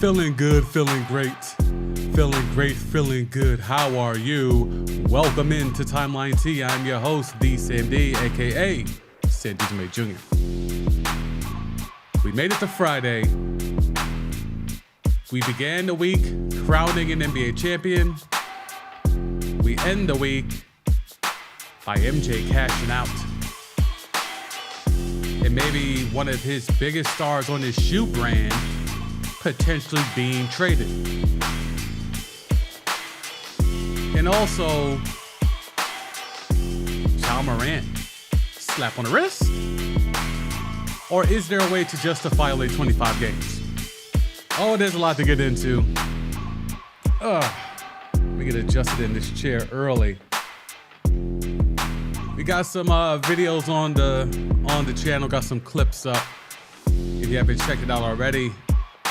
Feeling good, feeling great. Feeling great, feeling good. How are you? Welcome into Timeline T. I'm your host, D. Sandy, aka Sandy May Jr. We made it to Friday. We began the week crowning an NBA champion. We end the week by MJ cashing out. And maybe one of his biggest stars on his shoe brand potentially being traded. And also, Morant, slap on the wrist? Or is there a way to justify only 25 games? Oh, there's a lot to get into. Let me get adjusted in this chair early. We got some videos on the channel, got some clips up. If you haven't checked it out already,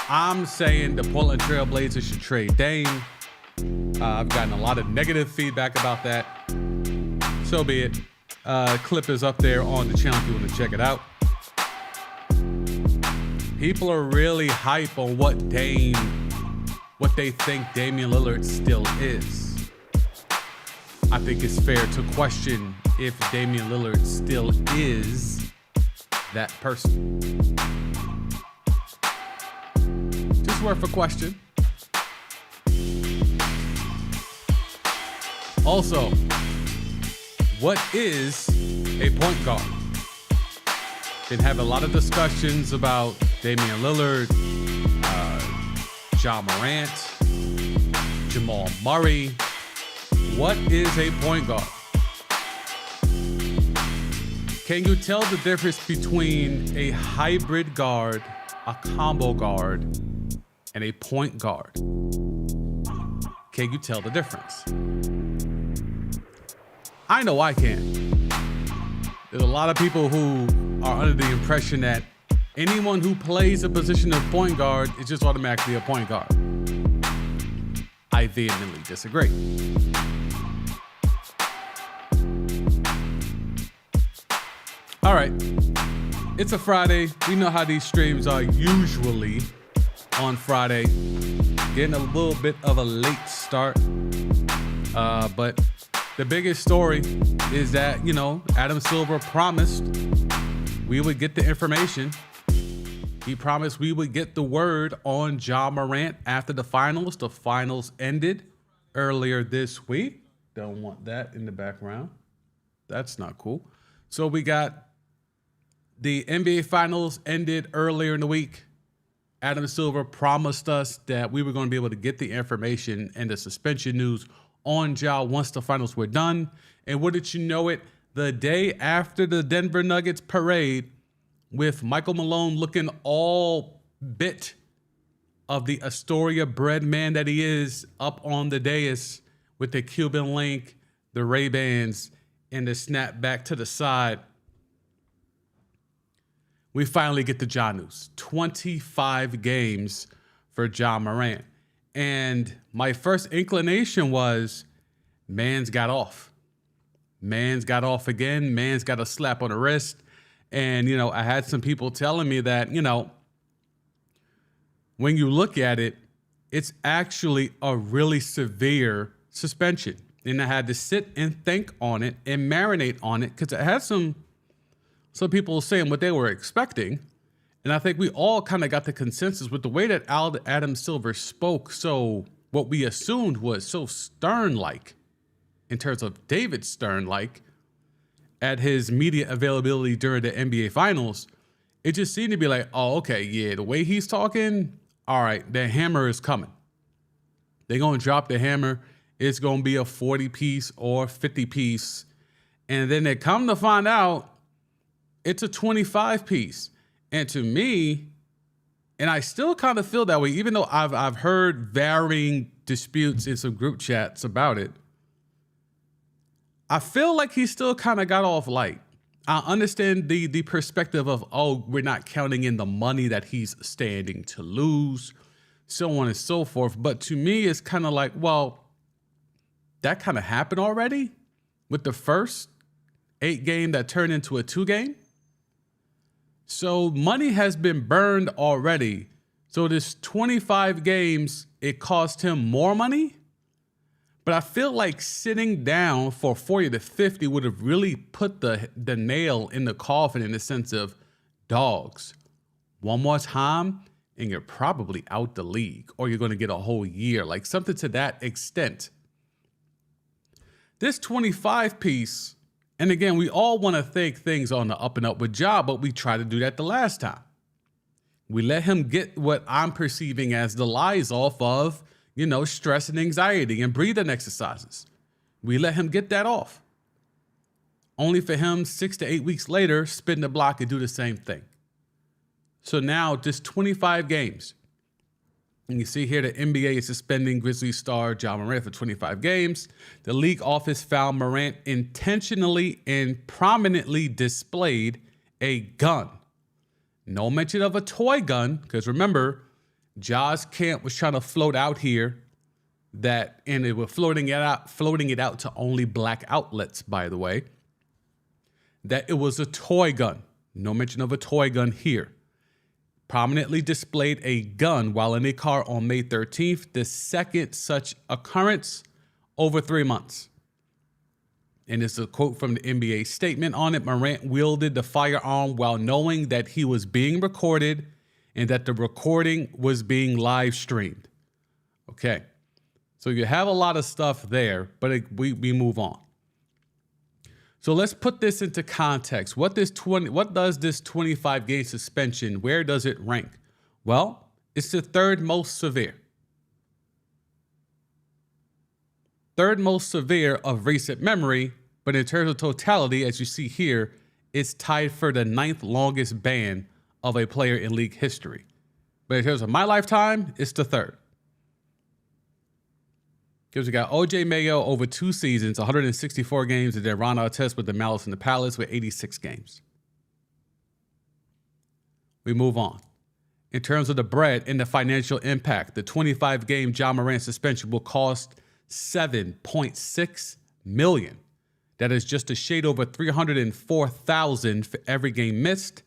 I'm saying the Portland Trail Blazers should trade Dame. I've gotten a lot of negative feedback about that. So be it. Clip is up there on the channel if you want to check it out. People are really hype on what they think Damian Lillard still is. I think it's fair to question if Damian Lillard still is that person. Just worth a question. Also, what is a point guard? Been having a lot of discussions about Damian Lillard, Morant, Jamal Murray. What is a point guard? Can you tell the difference between a hybrid guard, a combo guard, and a point guard? Can you tell the difference? I know I can. There's a lot of people who are under the impression that anyone who plays a position of point guard is just automatically a point guard. I vehemently disagree. All right, it's a Friday. We know how these streams are usually on Friday. Getting a little bit of a late start, but the biggest story is that, Adam Silver promised we would get the information. He promised we would get the word on Morant after the finals. The finals ended earlier this week. Don't want that in the background. That's not cool. So we got the NBA finals ended earlier in the week. Adam Silver promised us that we were going to be able to get the information and the suspension news on Ja once the finals were done. And wouldn't you know it, the day after the Denver Nuggets parade, with Michael Malone looking all bit of the Astoria bred man that he is up on the dais with the Cuban link, the Ray-Bans, and the snapback to the side, we finally get the Ja news. 25 games for Morant. And my first inclination was, man's got off. Man's got off again. Man's got a slap on the wrist. And, I had some people telling me that, when you look at it, it's actually a really severe suspension. And I had to sit and think on it and marinate on it because it had some people saying what they were expecting. And I think we all kind of got the consensus with the way that Adam Silver spoke. So what we assumed was so Stern-like, in terms of David Stern-like, at his media availability during the NBA Finals, it just seemed to be like, oh, okay, yeah, the way he's talking, all right, the hammer is coming. They're going to drop the hammer. It's going to be a 40-piece or 50-piece. And then they come to find out it's a 25-piece. And to me, and I still kind of feel that way, even though I've heard varying disputes in some group chats about it, I feel like he still kind of got off light. I understand the perspective of, oh, we're not counting in the money that he's standing to lose, so on and so forth. But to me, it's kind of like, well, that kind of happened already with the first 8 game that turned into a 2 game. So money has been burned already. So this 25 games, it cost him more money. But I feel like sitting down for 40 to 50 would have really put the nail in the coffin in the sense of, dogs, one more time and you're probably out the league, or you're going to get a whole year, like something to that extent. This 25 piece, and again, we all want to think things on the up and up with Ja, but we tried to do that the last time. We let him get what I'm perceiving as the lies off of, stress and anxiety and breathing exercises. We let him get that off. Only for him 6 to 8 weeks later, spin the block and do the same thing. So now just 25 games. And you see here the NBA is suspending Grizzlies star Ja Morant for 25 games. The league office found Morant intentionally and prominently displayed a gun. No mention of a toy gun, because remember, Ja's camp was trying to float out here and they were floating it out to only black outlets, by the way, that it was a toy gun. No mention of a toy gun here. Prominently displayed a gun while in a car on May 13th, the second such occurrence over 3 months. And it's a quote from the NBA statement on it. Morant wielded the firearm while knowing that he was being recorded and that the recording was being live streamed. Okay. So you have a lot of stuff there, but we move on. So let's put this into context. What does this 25 game suspension, where does it rank? Well, it's the third most severe. Third most severe of recent memory, but in terms of totality, as you see here, it's tied for the 9th longest ban of a player in league history. But in terms of my lifetime, it's the third. Because we got O.J. Mayo over 2 seasons, 164 games, and then Ron Artest with the Malice in the Palace with 86 games. We move on. In terms of the bread and the financial impact, the 25-game Ja Morant suspension will cost $7.6 million. That is just a shade over $304,000 for every game missed.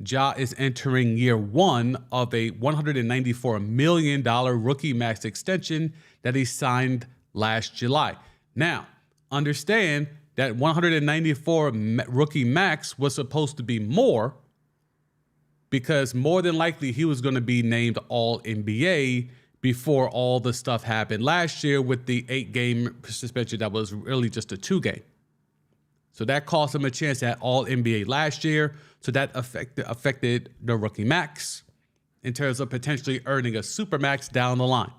Ja is entering year 1 of a $194 million rookie max extension that he signed last July. Now, understand that 194 rookie max was supposed to be more because more than likely he was going to be named All-NBA before all the stuff happened last year with the 8-game suspension that was really just a 2-game. So that cost him a chance at All-NBA last year. So that affected the rookie max in terms of potentially earning a super max down the line.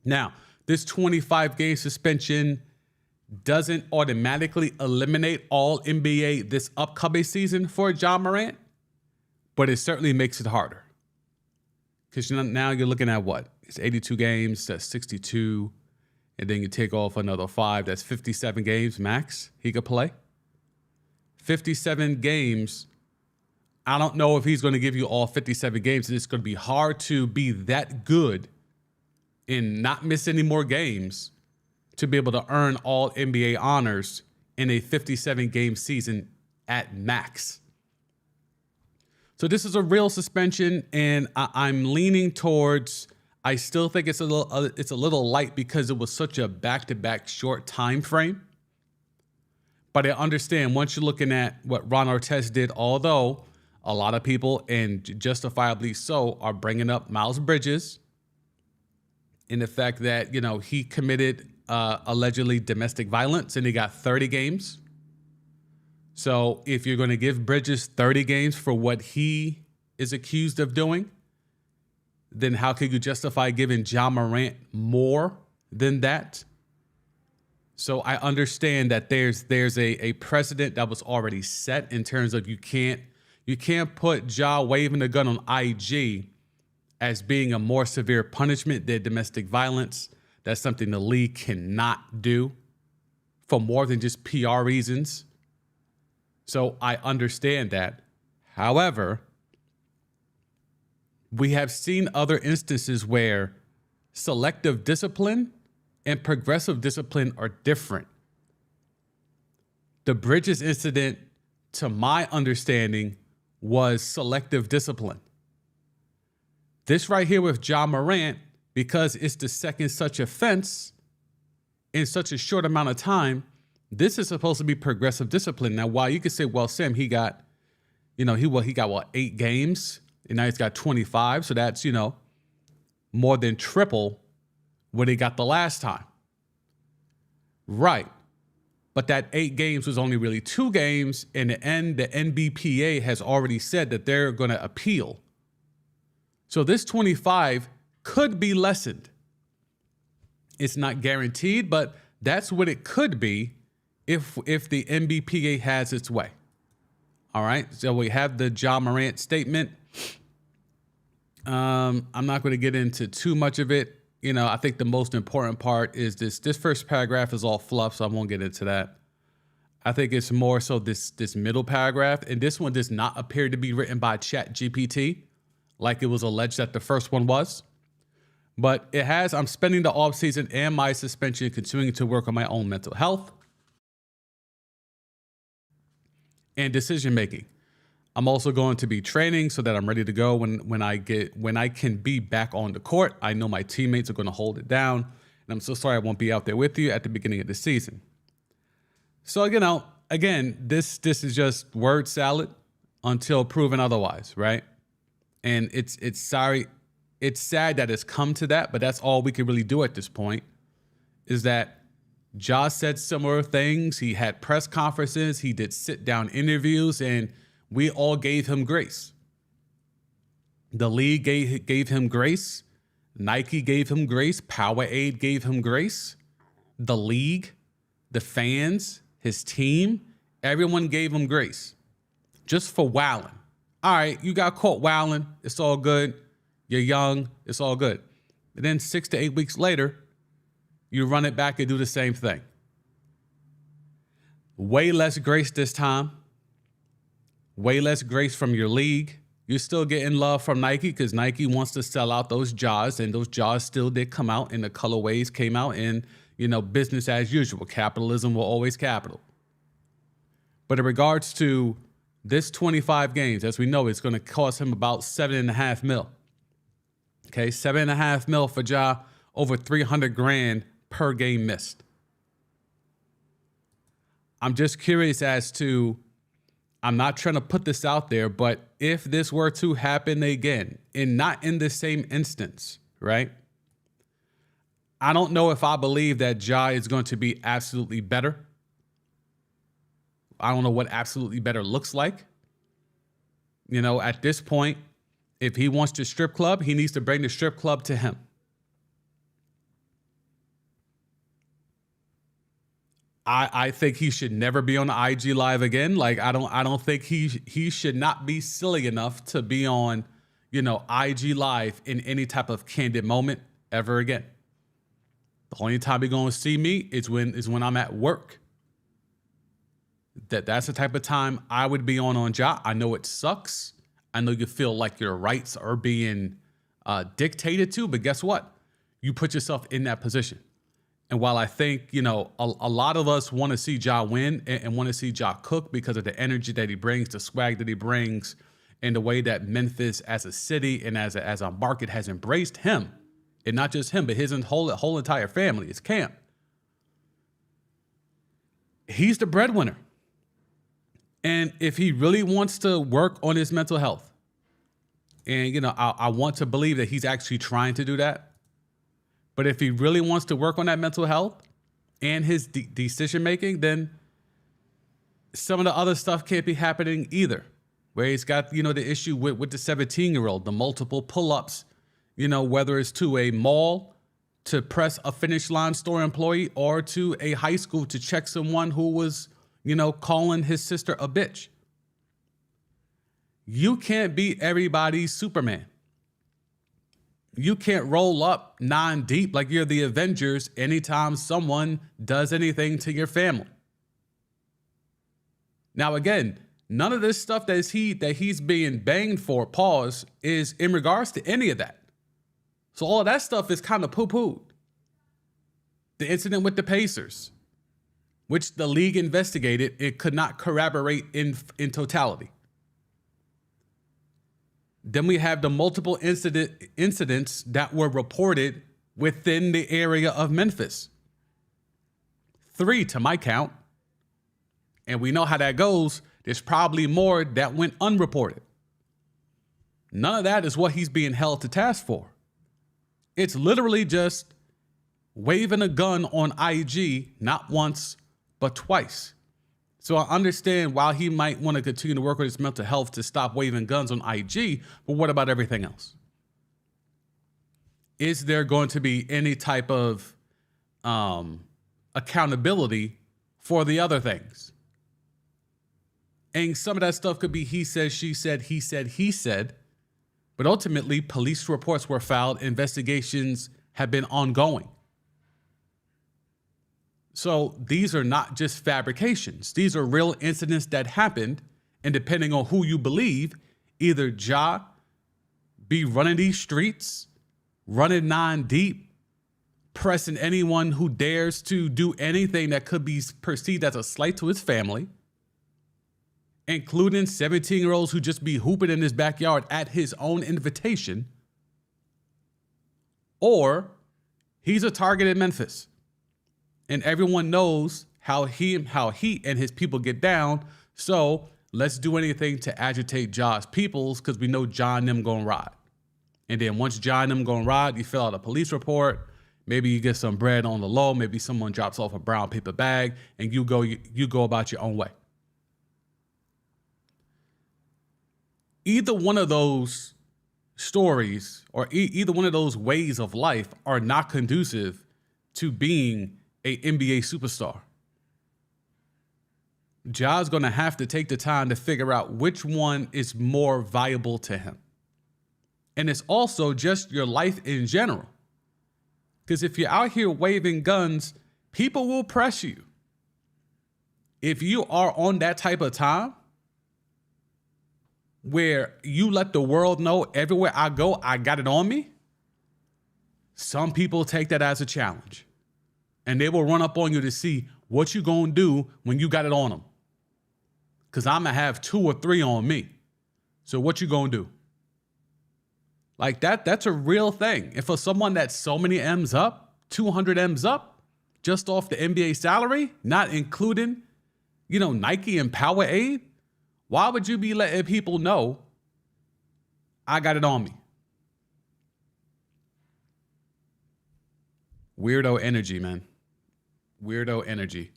Now, this 25-game suspension doesn't automatically eliminate All-NBA this upcoming season for Ja Morant, but it certainly makes it harder. Because now you're looking at what? It's 82 games, that's 62. And then you take off another 5, that's 57 games max he could play. 57 games. I don't know if he's going to give you all 57 games. It's going to be hard to be that good and not miss any more games to be able to earn all NBA honors in a 57-game season at max. So this is a real suspension, and I'm leaning towards, I still think it's a little light because it was such a back-to-back short time frame. But I understand once you're looking at what Ron Artest did, although a lot of people, and justifiably so, are bringing up Miles Bridges in the fact that, he committed allegedly domestic violence and he got 30 games. So if you're going to give Bridges 30 games for what he is accused of doing, then how could you justify giving Ja Morant more than that? So I understand that there's a precedent that was already set in terms of you can't put Ja waving a gun on IG as being a more severe punishment than domestic violence. That's something the league cannot do for more than just PR reasons. So I understand that. However, we have seen other instances where selective discipline and progressive discipline are different. The Bridges incident, to my understanding, was selective discipline. This right here with Ja Morant, because it's the second such offense in such a short amount of time, this is supposed to be progressive discipline. Now, while you could say, well, Sam, he got, he got what, 8 games, and now he's got 25. So that's, more than triple what he got the last time. Right. But that 8 games was only really 2 games. In the end, the NBPA has already said that they're going to appeal. So this 25 could be lessened. It's not guaranteed, but that's what it could be if the NBPA has its way. All right. So we have the Ja Morant statement. I'm not going to get into too much of it. I think the most important part is this first paragraph is all fluff, so I won't get into that. I think it's more so this middle paragraph, and this one does not appear to be written by ChatGPT like it was alleged that the first one was. But it has, I'm spending the off season and my suspension continuing to work on my own mental health and decision making. I'm also going to be training so that I'm ready to go when I can be back on the court. I know my teammates are going to hold it down, and I'm so sorry I won't be out there with you at the beginning of the season. So, again, this is just word salad until proven otherwise, right? And it's sad that it's come to that, but that's all we can really do at this point, is that Ja said similar things. He had press conferences. He did sit-down interviews, and we all gave him grace. The league gave him grace. Nike gave him grace. Powerade gave him grace. The league, the fans, his team, everyone gave him grace just for wilding. All right, you got caught wilding. It's all good. You're young. It's all good. And then 6 to 8 weeks later, you run it back and do the same thing. Way less grace this time. Way less grace from your league. You're still getting love from Nike because Nike wants to sell out those jars, and those jars still did come out, and the colorways came out, and business as usual. Capitalism will always capital. But in regards to this 25 games, as we know, it's going to cost him about $7.5 million. Okay, $7.5 million for Ja, over $300,000 per game missed. I'm just curious as to, I'm not trying to put this out there, but if this were to happen again, and not in the same instance, right? I don't know if I believe that Ja is going to be absolutely better. I don't know what absolutely better looks like. At this point, if he wants to strip club, he needs to bring the strip club to him. I think he should never be on IG Live again. Like, I don't think he should not be silly enough to be on, IG Live in any type of candid moment ever again. The only time you're going to see me is when I'm at work. That's the type of time I would be on Ja. I know it sucks. I know you feel like your rights are being dictated to, but guess what? You put yourself in that position. And while I think, a lot of us want to see Ja win and want to see Ja cook because of the energy that he brings, the swag that he brings, and the way that Memphis as a city and as a market has embraced him, and not just him, but his whole entire family, his camp. He's the breadwinner. And if he really wants to work on his mental health, and, I want to believe that he's actually trying to do that. But if he really wants to work on that mental health and his decision making, then some of the other stuff can't be happening either. Where he's got, the issue with the 17-year-old, the multiple pull-ups, whether it's to a mall to press a Finish Line store employee or to a high school to check someone who was, calling his sister a bitch. You can't be everybody's Superman. You can't roll up 9 deep like you're the Avengers anytime someone does anything to your family. Now, again, none of this stuff that he's being banged for, pause, is in regards to any of that. So all of that stuff is kind of poo-pooed. The incident with the Pacers, which the league investigated, it could not corroborate in totality. Then we have the multiple incidents that were reported within the area of Memphis. 3 to my count. And we know how that goes. There's probably more that went unreported. None of that is what he's being held to task for. It's literally just waving a gun on IG, not once, but twice. So I understand why he might want to continue to work with his mental health to stop waving guns on IG, but what about everything else? Is there going to be any type of accountability for the other things? And some of that stuff could be he said, she said, he said, he said. But ultimately, police reports were filed. Investigations have been ongoing. So these are not just fabrications. These are real incidents that happened. And depending on who you believe, either Ja be running these streets, running 9 deep, pressing anyone who dares to do anything that could be perceived as a slight to his family, including 17-year-olds who just be hooping in his backyard at his own invitation, or he's a target in Memphis. And everyone knows how he and his people get down. So let's do anything to agitate Ja's peoples because we know Ja and them gonna ride. And then once Ja and them gonna ride, you fill out a police report. Maybe you get some bread on the low. Maybe someone drops off a brown paper bag and you go about your own way. Either one of those stories or either one of those ways of life are not conducive to being a NBA superstar. Ja's going to have to take the time to figure out which one is more valuable to him. And it's also just your life in general. Because if you're out here waving guns, people will press you. If you are on that type of time where you let the world know everywhere I go, I got it on me, some people take that as a challenge. And they will run up on you to see what you gonna do when you got it on them. Because I'm gonna have 2 or 3 on me. So what you gonna do? Like that's a real thing. And for someone that's so many M's up, 200 M's up, just off the NBA salary, not including, Nike and Powerade, why would you be letting people know I got it on me? Weirdo energy, man. Weirdo energy.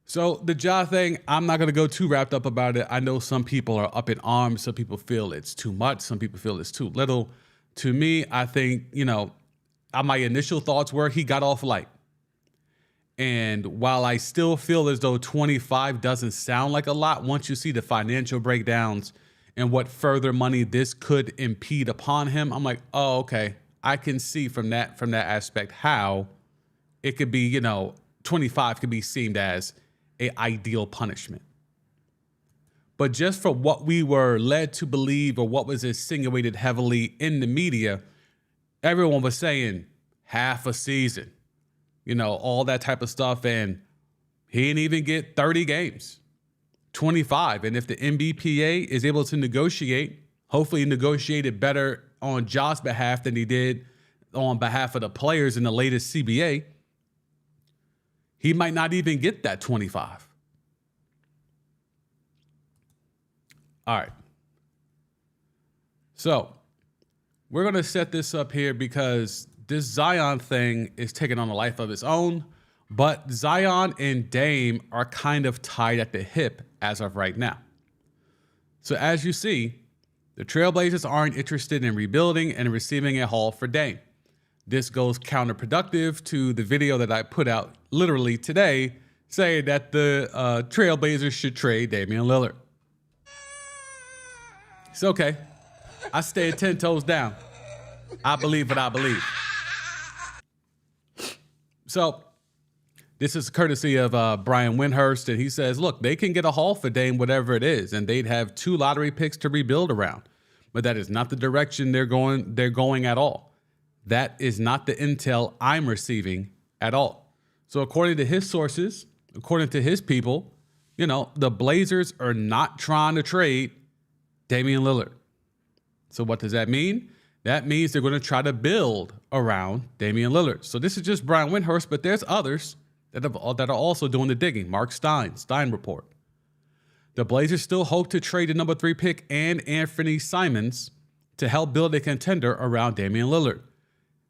So the Ja thing, I'm not going to go too wrapped up about it. I know some people are up in arms. Some people feel it's too much. Some people feel it's too little. To me, I think, my initial thoughts were he got off light. And while I still feel as though 25 doesn't sound like a lot, once you see the financial breakdowns and what further money this could impede upon him, I'm like, oh, okay. I can see from that aspect how it could be, 25 could be seen as an ideal punishment. But just for what we were led to believe or what was insinuated heavily in the media, everyone was saying half a season, all that type of stuff. And he didn't even get 30 games, 25. And if the NBPA is able to negotiate, hopefully negotiate it better on Ja's behalf than he did on behalf of the players in the latest CBA, he might not even get that 25. All right. So we're going to set this up here because this Zion thing is taking on a life of its own, but Zion and Dame are kind of tied at the hip as of right now. So as you see, the Trailblazers aren't interested in rebuilding and receiving a haul for Dame. This goes counterproductive to the video that I put out literally today saying that the Trailblazers should trade Damian Lillard. It's okay. I stay 10 toes down. I believe what I believe. So this is courtesy of Brian Windhurst, and he says, look, they can get a haul for Dame, whatever it is, and they'd have 2 lottery picks to rebuild around. But that is not the direction they're going at all. That is not the intel I'm receiving at all. So according to his sources, according to his people, the Blazers are not trying to trade Damian Lillard. So what does that mean? That means they're going to try to build around Damian Lillard. So this is just Brian Windhorst, but there's others that are also doing the digging. Mark Stein report. The Blazers still hope to trade the number 3 pick and Anthony Simons to help build a contender around Damian Lillard.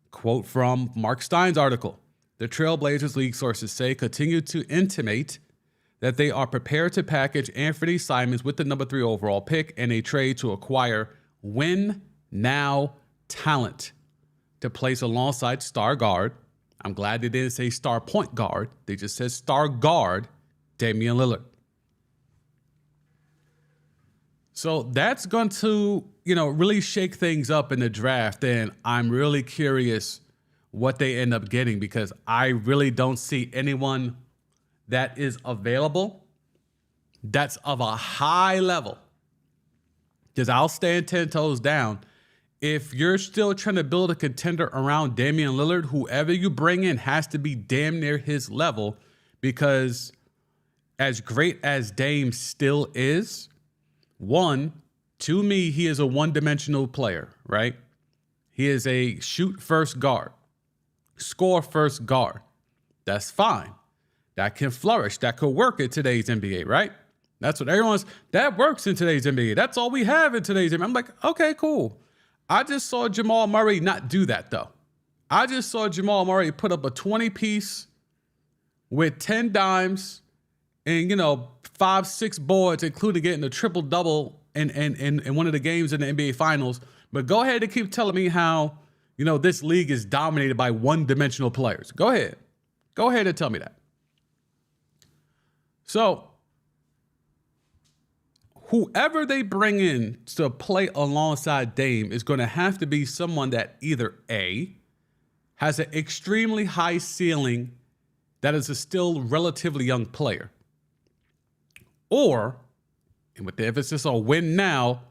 Quote from Mark Stein's article. The Trailblazers, league sources say, continue to intimate that they are prepared to package Anthony Simons with the number 3 overall pick and a trade to acquire win-now talent to place alongside star guard. I'm glad they didn't say star point guard. They just said star guard Damian Lillard. So that's going to, really shake things up in the draft. And I'm really curious what they end up getting because I really don't see anyone that is available that's of a high level. Because I'll stand 10 toes down. If you're still trying to build a contender around Damian Lillard, whoever you bring in has to be damn near his level because as great as Dame still is, to me, he is a one-dimensional player, right? He is a shoot-first guard, score-first guard. That's fine. That can flourish. That could work in today's NBA, right? That's what that works in today's NBA. That's all we have in today's NBA. I'm like, okay, cool. I just saw Jamal Murray not do that, though. I just saw Jamal Murray put up a 20-piece with 10 dimes and, 5-6 boards, including getting a triple-double in one of the games in the NBA Finals. But go ahead and keep telling me how, this league is dominated by one-dimensional players. Go ahead. Go ahead and tell me that. So, whoever they bring in to play alongside Dame is going to have to be someone that either A, has an extremely high ceiling that is a still relatively young player, or, and with the emphasis on win now,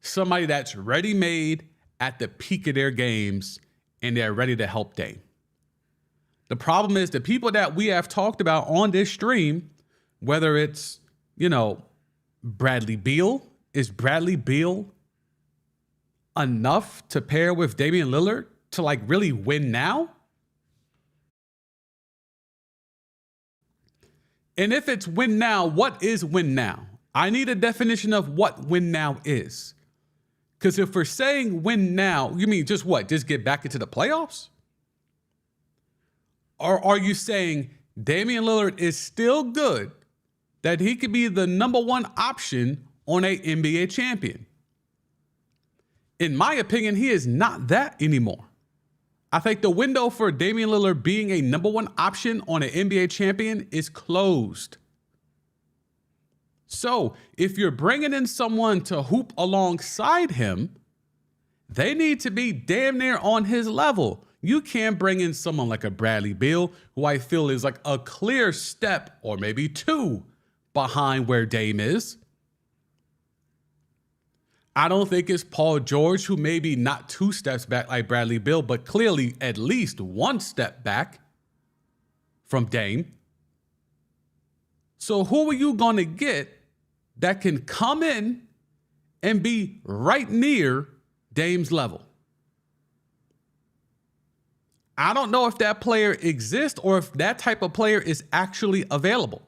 somebody that's ready-made at the peak of their games and they're ready to help Dame. The problem is the people that we have talked about on this stream, whether it's, Bradley Beal, is Bradley Beal enough to pair with Damian Lillard to really win now? And if it's win now, what is win now? I need a definition of what win now is. Because if we're saying win now, you mean just what? Just get back into the playoffs? Or are you saying Damian Lillard is still good, that he could be the number 1 option on an NBA champion? In my opinion, he is not that anymore. I think the window for Damian Lillard being a number 1 option on an NBA champion is closed. So if you're bringing in someone to hoop alongside him, they need to be damn near on his level. You can't bring in someone like a Bradley Beal, who I feel is a clear step or maybe 2 behind where Dame is. I don't think it's Paul George, who may be not 2 steps back like Bradley Beal, but clearly at least 1 step back from Dame. So who are you going to get that can come in and be right near Dame's level? I don't know if that player exists or if that type of player is actually available.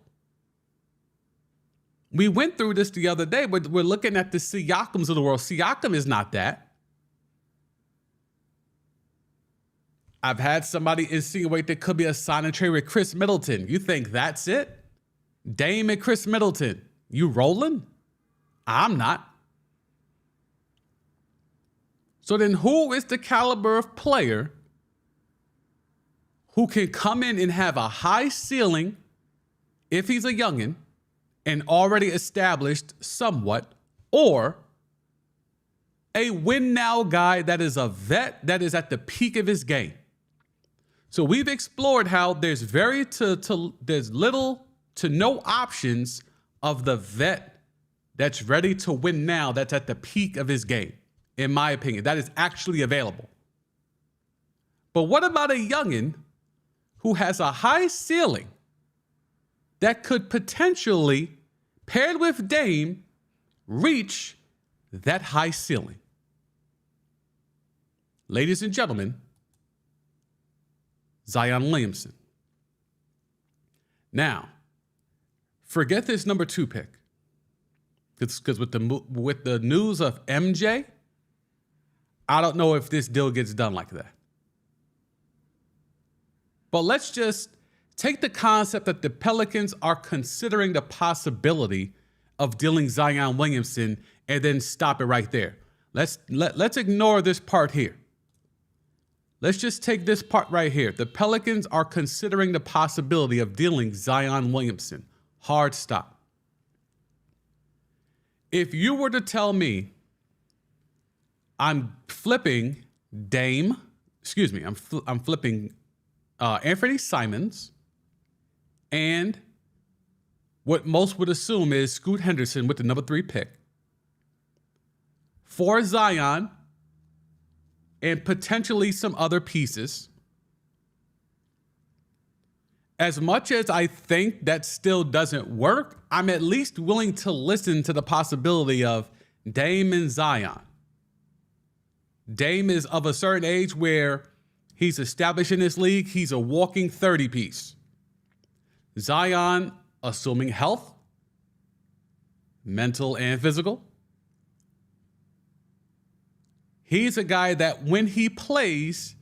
We went through this the other day, but we're looking at the Siakams of the world. Siakam is not that. I've had somebody insinuate there could be a sign and trade with Chris Middleton. You think that's it? Dame and Chris Middleton. You rolling? I'm not. So then who is the caliber of player who can come in and have a high ceiling if he's a youngin' and already established somewhat, or a win now guy that is a vet that is at the peak of his game? So we've explored how there's there's little to no options of the vet that's ready to win now, that's at the peak of his game, in my opinion, that is actually available. But what about a youngin' who has a high ceiling that could potentially, paired with Dame, reach that high ceiling? ladies and gentlemen, Zion Williamson. Now, forget this number 2 pick. Because with the news of MJ, I don't know if this deal gets done like that. But let's just take the concept that the Pelicans are considering the possibility of dealing Zion Williamson and then stop it right there. Let's ignore this part here. Let's just take this part right here. The Pelicans are considering the possibility of dealing Zion Williamson. Hard stop. If you were to tell me I'm flipping I'm flipping Anthony Simons and what most would assume is Scoot Henderson with the number 3 pick for Zion and potentially some other pieces. As much as I think that still doesn't work, I'm at least willing to listen to the possibility of Dame and Zion. Dame is of a certain age where he's established in this league. He's a walking 30-piece. Zion, assuming health, mental and physical. He's a guy that when he plays,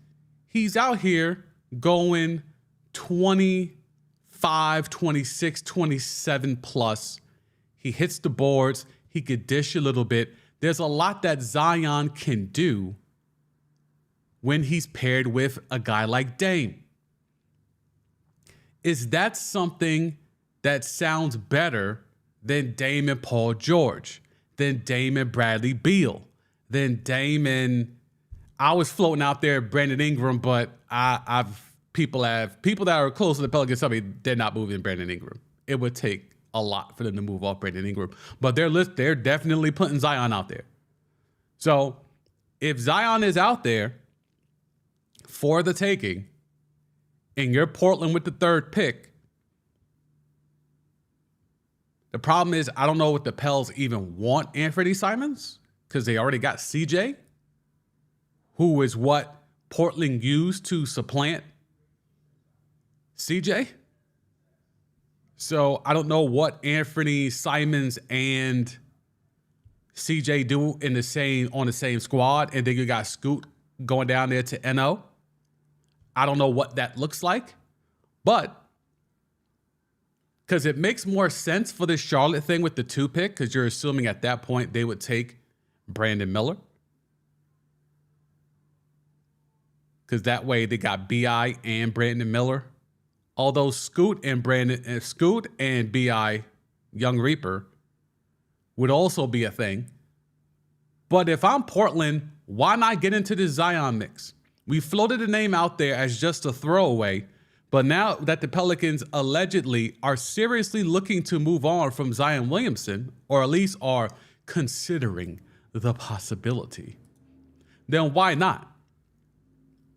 he's out here going 25, 26, 27 plus. He hits the boards. He could dish a little bit. There's a lot that Zion can do when he's paired with a guy like Dame. Is that something that sounds better than Dame and Paul George, than Dame and Bradley Beal, than Dame and I was floating out there Brandon Ingram, but people that are close to the Pelicans tell me they're not moving Brandon Ingram. It would take a lot for them to move off Brandon Ingram, but they're definitely putting Zion out there. So if Zion is out there for the taking, and you're Portland with the 3rd pick, the problem is I don't know what the Pels even want Anthony Simons because they already got CJ, who is what Portland used to supplant CJ. So I don't know what Anthony Simons and CJ do on the same squad, and then you got Scoot going down there to NO. I don't know what that looks like, but because it makes more sense for this Charlotte thing with the 2 pick, because you're assuming at that point they would take Brandon Miller. Because that way they got B.I. and Brandon Miller. Although Scoot and B.I. Young Reaper would also be a thing. But if I'm Portland, why not get into this Zion mix? We floated a name out there as just a throwaway, but now that the Pelicans allegedly are seriously looking to move on from Zion Williamson, or at least are considering the possibility, then why not?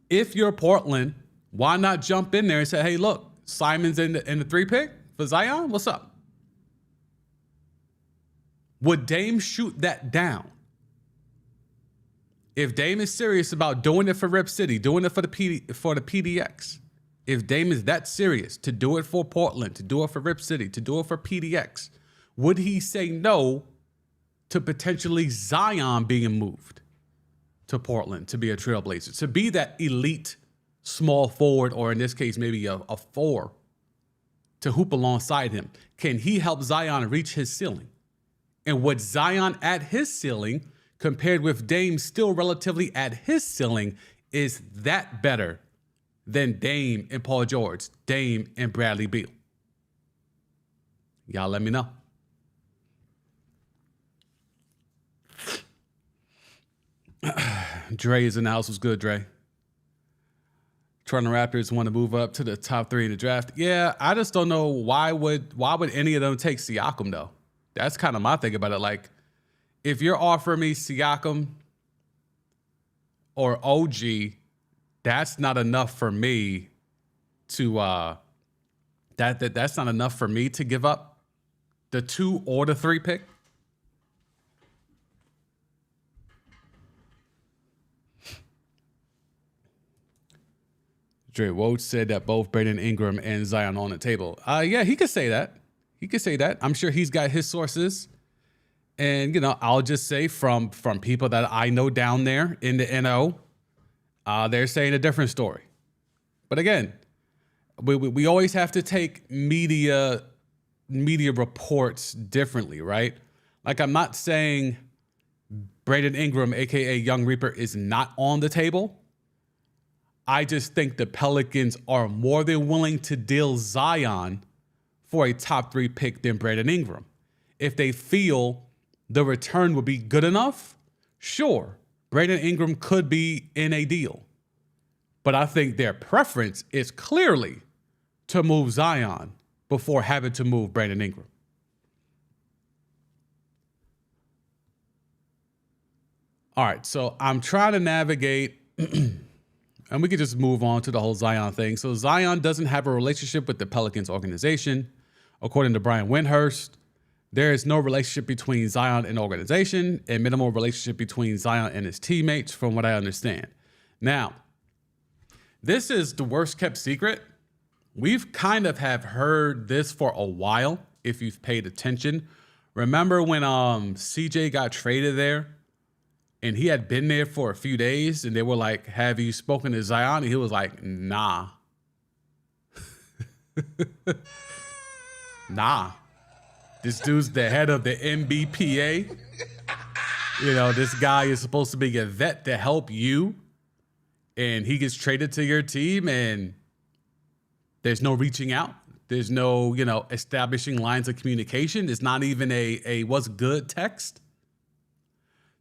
If you're Portland, why not jump in there and say, hey, look, Simon's in the 3 pick for Zion? What's up? Would Dame shoot that down? If Dame is serious about doing it for Rip City, doing it for the PDX, if Dame is that serious to do it for Portland, to do it for Rip City, to do it for PDX, would he say no to potentially Zion being moved to Portland to be a trailblazer, to be that elite small forward, or in this case, maybe a 4 to hoop alongside him? Can he help Zion reach his ceiling? And would Zion at his ceiling, compared with Dame still relatively at his ceiling, is that better than Dame and Paul George, Dame and Bradley Beal? Y'all let me know. Dre is in the house. Was good, Dre. Toronto Raptors want to move up to the top 3 in the draft. Yeah, I just don't know why would any of them take Siakam though. That's kind of my thing about it. Like, if you're offering me Siakam or OG, that's not enough for me to that's not enough for me to give up the 2 or the 3 pick. Dre Woj said that both Brandon Ingram and Zion on the table. Yeah, he could say that. He could say that. I'm sure he's got his sources. And, I'll just say from people that I know down there in the NO, they're saying a different story. But again, we always have to take media reports differently, right? Like, I'm not saying Brandon Ingram, a.k.a. Young Reaper, is not on the table. I just think the Pelicans are more than willing to deal Zion for a top 3 pick than Brandon Ingram. If they feel the return would be good enough, sure, Brandon Ingram could be in a deal. But I think their preference is clearly to move Zion before having to move Brandon Ingram. All right, so I'm trying to navigate, and we could just move on to the whole Zion thing. So Zion doesn't have a relationship with the Pelicans organization. According to Brian Windhurst, there is no relationship between Zion and the organization, and minimal relationship between Zion and his teammates, from what I understand. Now, this is the worst kept secret. We've kind of have heard this for a while, if you've paid attention. Remember when CJ got traded there? And he had been there for a few days, and they were like, have you spoken to Zion? And he was like, nah. Nah. This dude's the head of the NBPA. This guy is supposed to be a vet to help you. And he gets traded to your team, and there's no reaching out. There's no, establishing lines of communication. It's not even a what's good text.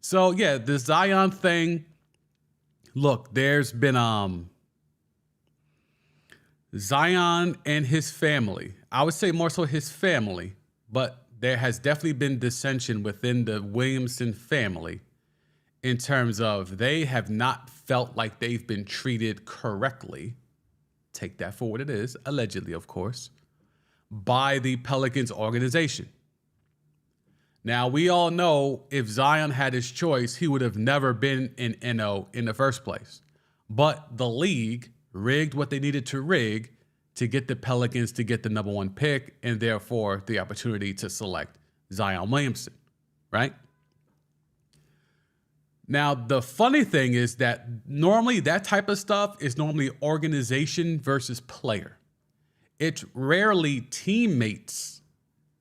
So, yeah, the Zion thing, look, there's been Zion and his family. I would say more so his family, but there has definitely been dissension within the Williamson family in terms of they have not felt like they've been treated correctly. Take that for what it is, allegedly, of course, by the Pelicans organization. Now, we all know if Zion had his choice, he would have never been in NO in the first place. But the league rigged what they needed to rig to get the Pelicans to get the number 1 pick, and therefore the opportunity to select Zion Williamson, right? Now, the funny thing is that normally that type of stuff is normally organization versus player. It's rarely teammates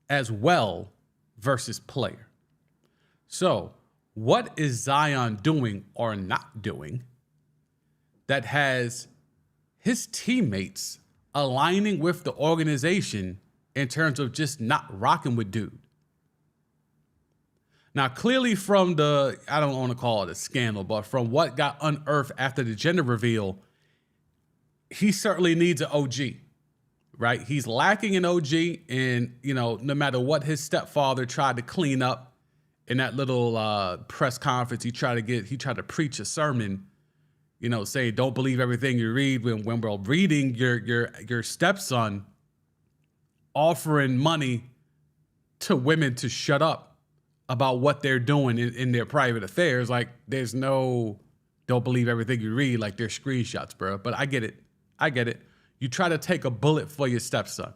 as well versus player. So, what is Zion doing or not doing that has his teammates aligning with the organization in terms of just not rocking with dude? Now, clearly from I don't want to call it a scandal, but from what got unearthed after the gender reveal, he certainly needs an OG. Right? He's lacking an OG, and, no matter what his stepfather tried to clean up in that little press conference, he tried to preach a sermon, say, don't believe everything you read, when we're reading your stepson offering money to women to shut up about what they're doing in their private affairs. Like, there's no, don't believe everything you read, like, there's screenshots, bro. But I get it. You try to take a bullet for your stepson.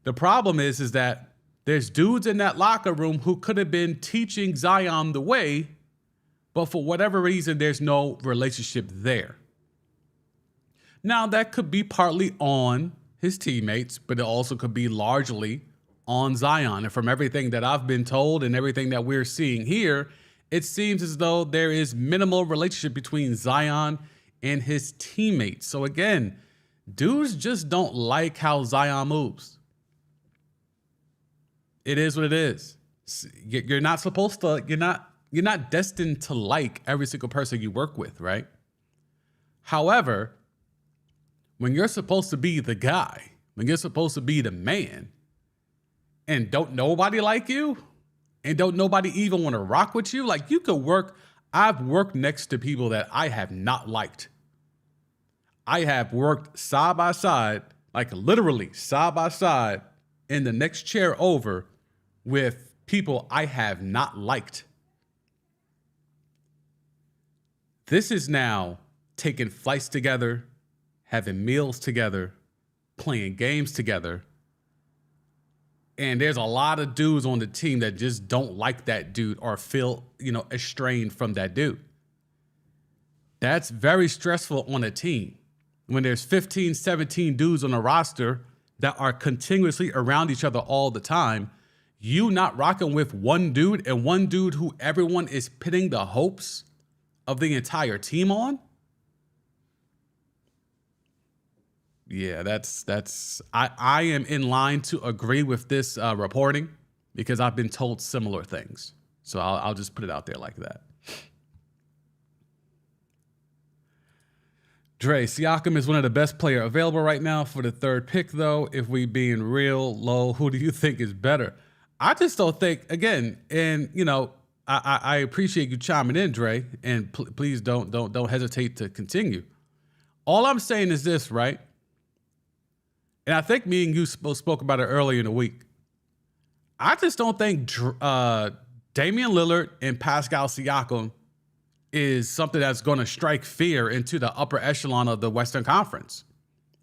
The problem is that there's dudes in that locker room who could have been teaching Zion the way, but for whatever reason, there's no relationship there. Now, that could be partly on his teammates, but it also could be largely on Zion. And from everything that I've been told and everything that we're seeing here, it seems as though there is minimal relationship between Zion and his teammates. So again, dudes just don't like how Zion moves. It is what it is. You're not supposed to, you're not destined to like every single person you work with, right? However, when you're supposed to be the guy, when you're supposed to be the man, and don't nobody like you, and don't nobody even want to rock with you, like, you could work. I've worked next to people that I have not liked. I have worked side by side, like literally side by side, in the next chair over with people I have not liked. This is now taking flights together, having meals together, playing games together. And there's a lot of dudes on the team that just don't like that dude or feel, estranged from that dude. That's very stressful on a team when there's 15, 17 dudes on a roster that are continuously around each other all the time. You not rocking with one dude and one dude who everyone is pitting the hopes of the entire team on. Yeah, I am in line to agree with this reporting because I've been told similar things. So I'll just put it out there like that. Dre, Siakam is one of the best players available right now for the third pick, though. If we being real low, who do you think is better? I just don't think, again, and, I appreciate you chiming in, Dre, and please don't hesitate to continue. All I'm saying is this, right? And I think me and you spoke about it earlier in the week. I just don't think Damian Lillard and Pascal Siakam is something that's going to strike fear into the upper echelon of the Western Conference.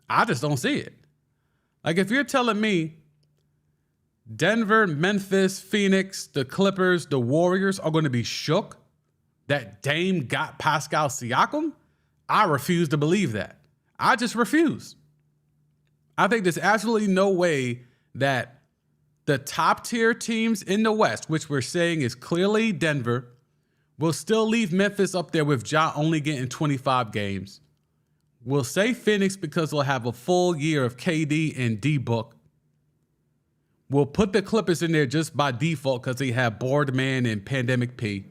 I just don't see it. Like, if you're telling me Denver, Memphis, Phoenix, the Clippers, the Warriors are going to be shook that Dame got Pascal Siakam, I refuse to believe that. I just refuse. I think there's absolutely no way that the top tier teams in the West, which we're saying is clearly Denver, will still leave Memphis up there with Ja only getting 25 games. We'll say Phoenix because they'll have a full year of KD and D-Book. We'll put the Clippers in there just by default because they have Boardman and Pandemic P.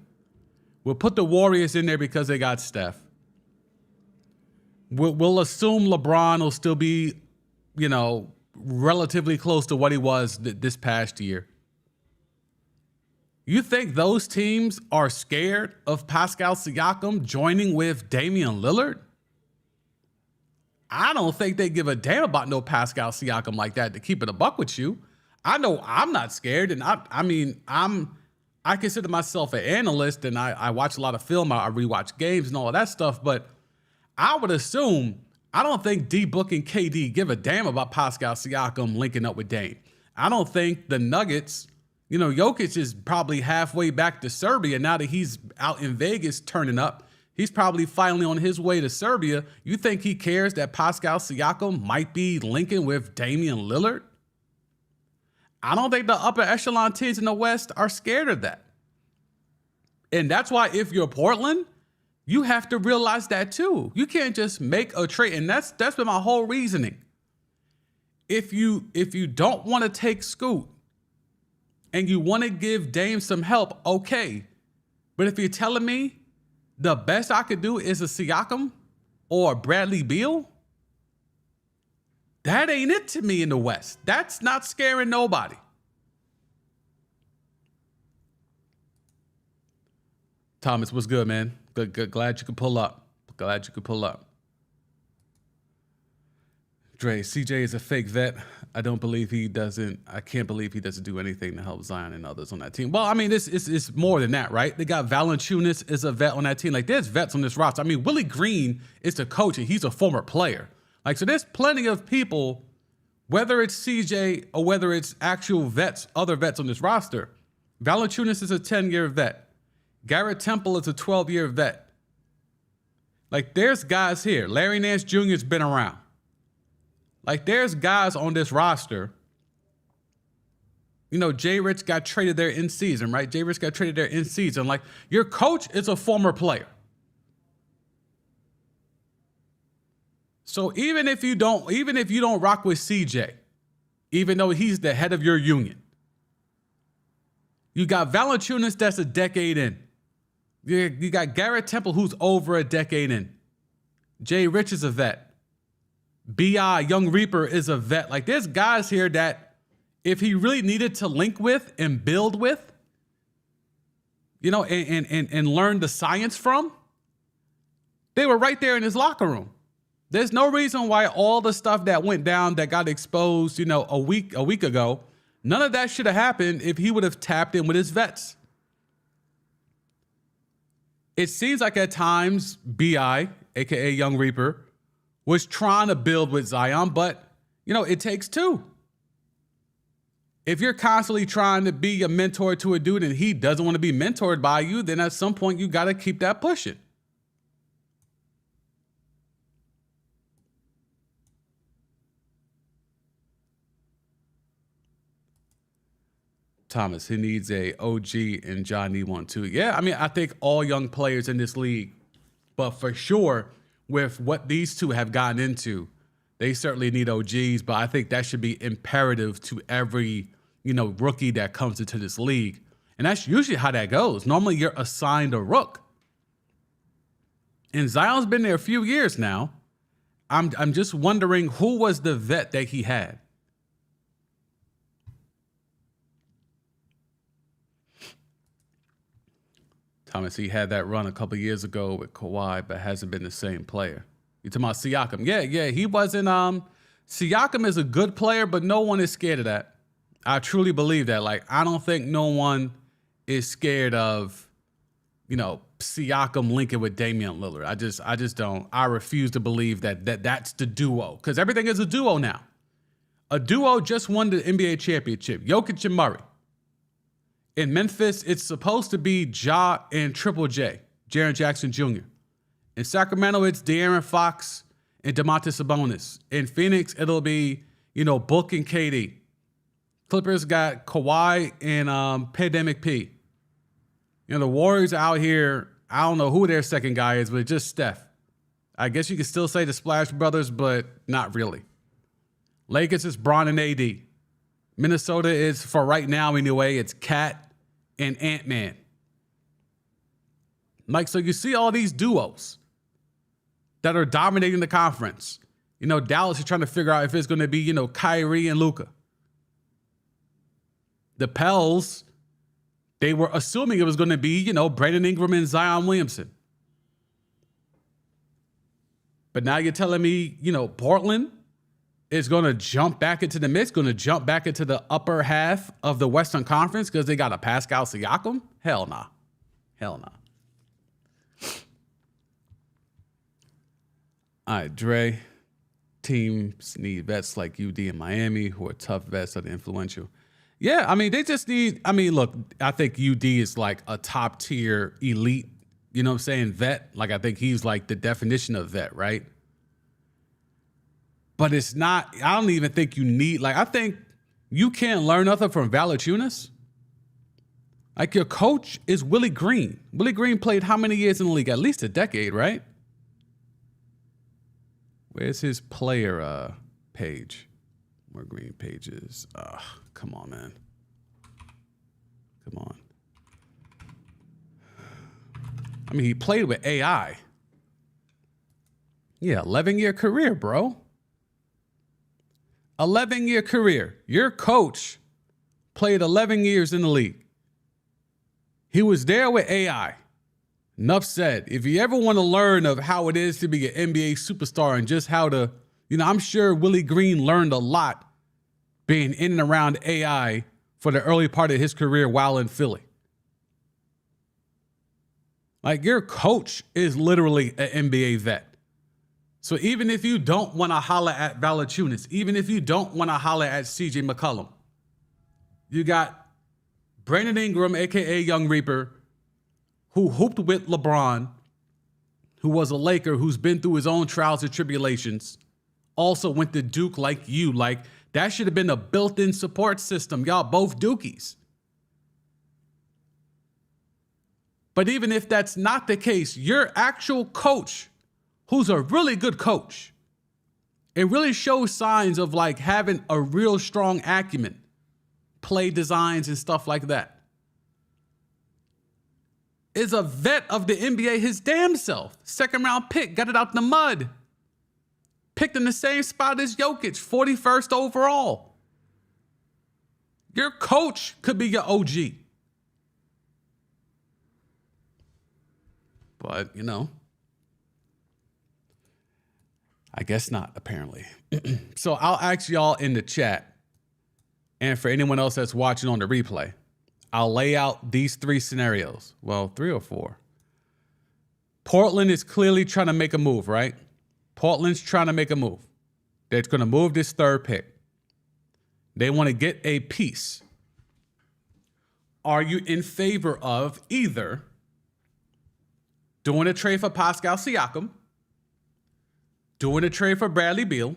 We'll put the Warriors in there because they got Steph. We'll assume LeBron will still be, relatively close to what he was this past year. You think those teams are scared of Pascal Siakam joining with Damian Lillard? I don't think they give a damn about no Pascal Siakam like that, to keep it a buck with you. I know I'm not scared, and I consider myself an analyst, and I watch a lot of film, I rewatch games and all of that stuff, but I would assume, I don't think D-Book and KD give a damn about Pascal Siakam linking up with Dame. I don't think the Nuggets, Jokic is probably halfway back to Serbia now that he's out in Vegas turning up. He's probably finally on his way to Serbia. You think he cares that Pascal Siakam might be linking with Damian Lillard? I don't think the upper echelon teams in the West are scared of that. And that's why if you're Portland, you have to realize that too. You can't just make a trade. And that's been my whole reasoning. If you don't want to take Scoot and you want to give Dame some help, okay. But if you're telling me the best I could do is a Siakam or Bradley Beal, that ain't it to me in the West. That's not scaring nobody. Thomas, what's good, man? Good. Glad you could pull up. Dre, CJ is a fake vet. I can't believe he doesn't do anything to help Zion and others on that team. Well, it's more than that, right? They got Valanciunas is a vet on that team. Like, there's vets on this roster. Willie Green is the coach, and he's a former player. Like, so there's plenty of people, whether it's CJ or whether it's actual vets, other vets on this roster. Valanciunas is a 10-year vet. Garrett Temple is a 12-year vet. Like, there's guys here. Larry Nance Jr. has been around. Like, there's guys on this roster. Jay Rich got traded there in season, right? Jay Rich got traded there in season. Like, your coach is a former player. So even if you don't rock with CJ, even though he's the head of your union, you got Valanciunas that's a decade in. You got Garrett Temple who's over a decade in. Jay Rich is a vet. B.I. Young Reaper is a vet. Like, there's guys here that if he really needed to link with and build with, and learn the science from, they were right there in his locker room. There's no reason why all the stuff that went down that got exposed, a week ago, none of that should have happened if he would have tapped in with his vets. It seems like at times B.I., a.k.a. Young Reaper, was trying to build with Zion, but, it takes two. If you're constantly trying to be a mentor to a dude and he doesn't want to be mentored by you, then at some point you got to keep that pushing. Thomas, he needs a OG and John need one too. Yeah, I think all young players in this league, but for sure with what these two have gotten into, they certainly need OGs, but I think that should be imperative to every, rookie that comes into this league. And that's usually how that goes. Normally you're assigned a rook. And Zion's been there a few years now. I'm just wondering who was the vet that he had. Thomas, he had that run a couple years ago with Kawhi, but hasn't been the same player. You talking about Siakam? Yeah, he wasn't. Siakam is a good player, but no one is scared of that. I truly believe that. Like, I don't think no one is scared of, Siakam linking with Damian Lillard. I just don't. I refuse to believe that's the duo, because everything is a duo now. A duo just won the NBA championship. Jokic and Murray. In Memphis, it's supposed to be Ja and Triple J, Jaren Jackson Jr. In Sacramento, it's De'Aaron Fox and Domantas Sabonis. In Phoenix, it'll be, Book and KD. Clippers got Kawhi and Pandemic P. The Warriors out here, I don't know who their second guy is, but just Steph. I guess you could still say the Splash Brothers, but not really. Lakers is Bron and AD. Minnesota is, for right now anyway, it's Cat and Ant-Man. So you see all these duos that are dominating the conference. Dallas is trying to figure out if it's going to be, Kyrie and Luka. The Pels, they were assuming it was going to be, Brandon Ingram and Zion Williamson. But now you're telling me, Portland is going to jump back into the mix, going to jump back into the upper half of the Western Conference because they got a Pascal Siakam? Hell nah. All right, Dre. Teams need vets like UD and Miami who are tough vets that are influential. Yeah, they just need, look, I think UD is like a top tier elite, vet. Like, I think he's like the definition of vet, right? But it's not, I don't even think you need, I think you can't learn nothing from Valanciunas. Like, your coach is Willie Green. Willie Green played how many years in the league? At least a decade, right? Where's his player page? More Green pages. Come on, man. Come on. He played with AI. Yeah, 11-year career, bro. 11-year career. Your coach played 11 years in the league. He was there with AI. Enough said. If you ever want to learn of how it is to be an NBA superstar and just how to, I'm sure Willie Green learned a lot being in and around AI for the early part of his career while in Philly. Your coach is literally an NBA vet. So even if you don't want to holler at Valanciunas, even if you don't want to holler at CJ McCollum, you got Brandon Ingram, a.k.a. Young Reaper, who hooped with LeBron, who was a Laker, who's been through his own trials and tribulations, also went to Duke like you. That should have been a built-in support system. Y'all both Dukies. But even if that's not the case, your actual coach, who's a really good coach, and really shows signs of having a real strong acumen, play designs and stuff like that, is a vet of the NBA his damn self. Second round pick, got it out in the mud. Picked in the same spot as Jokic, 41st overall. Your coach could be your OG. But, I guess not, apparently. So I'll ask y'all in the chat, and for anyone else that's watching on the replay, I'll lay out these three scenarios. Well, 3 or 4. Portland is clearly trying to make a move, right? Portland's trying to make a move. They're going to move this third pick. They want to get a piece. Are you in favor of either doing a trade for Pascal Siakam, doing a trade for Bradley Beal,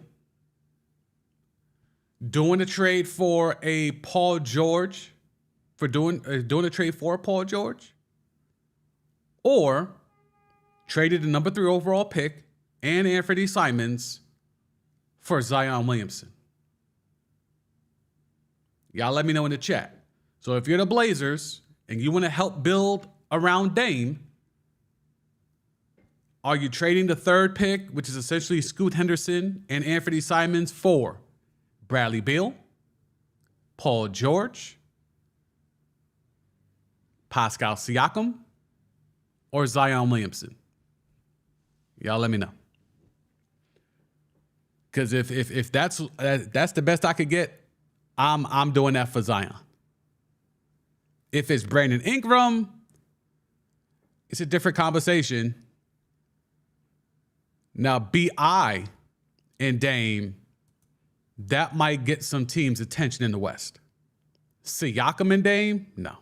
doing a trade for a Paul George, for doing a trade for Paul George, or traded the number 3 overall pick and Anthony Simons for Zion Williamson? Y'all let me know in the chat. So if you're the Blazers and you want to help build around Dame, are you trading the third pick, which is essentially Scoot Henderson and Anthony Simons, for Bradley Beal, Paul George, Pascal Siakam, or Zion Williamson? Y'all let me know. Because if that's the best I could get, I'm doing that for Zion. If it's Brandon Ingram, it's a different conversation. Now, B.I. and Dame, that might get some teams' attention in the West. Siakam and Dame? No.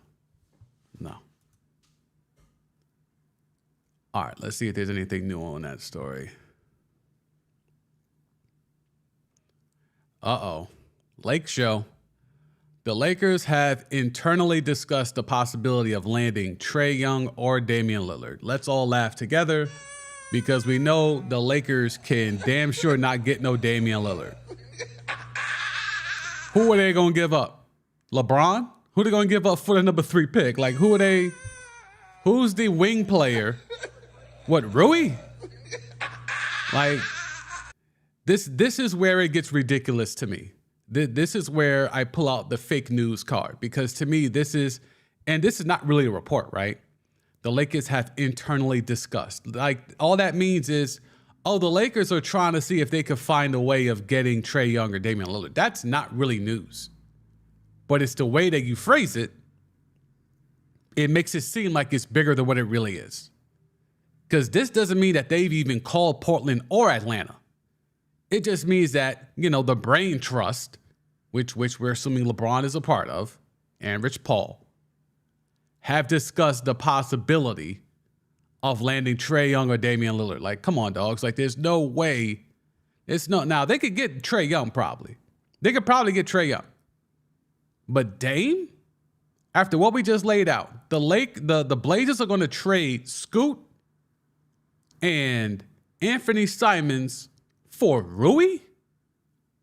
All right, let's see if there's anything new on that story. Lake Show. The Lakers have internally discussed the possibility of landing Trae Young or Damian Lillard. Let's all laugh together because we know the Lakers can damn sure not get no Damian Lillard. Who are they going to give up? LeBron? Who are they going to give up for the number 3 pick? Like, who are they? Who's the wing player? What, Rui? Like, this is where it gets ridiculous to me. This is where I pull out the fake news card, because to me, this is not really a report, right? The Lakers have internally discussed. Like, all that means is, the Lakers are trying to see if they could find a way of getting Trae Young or Damian Lillard. That's not really news. But it's the way that you phrase it. It makes it seem like it's bigger than what it really is. Because this doesn't mean that they've even called Portland or Atlanta. It just means that, the brain trust, which we're assuming LeBron is a part of, and Rich Paul, have discussed the possibility of landing Trae Young or Damian Lillard. Like, come on, dogs. Like, there's no way. Now, they could get Trae Young probably. They could probably get Trae Young. But Dame? After what we just laid out, the Blazers are going to trade Scoot and Anthony Simons for Rui?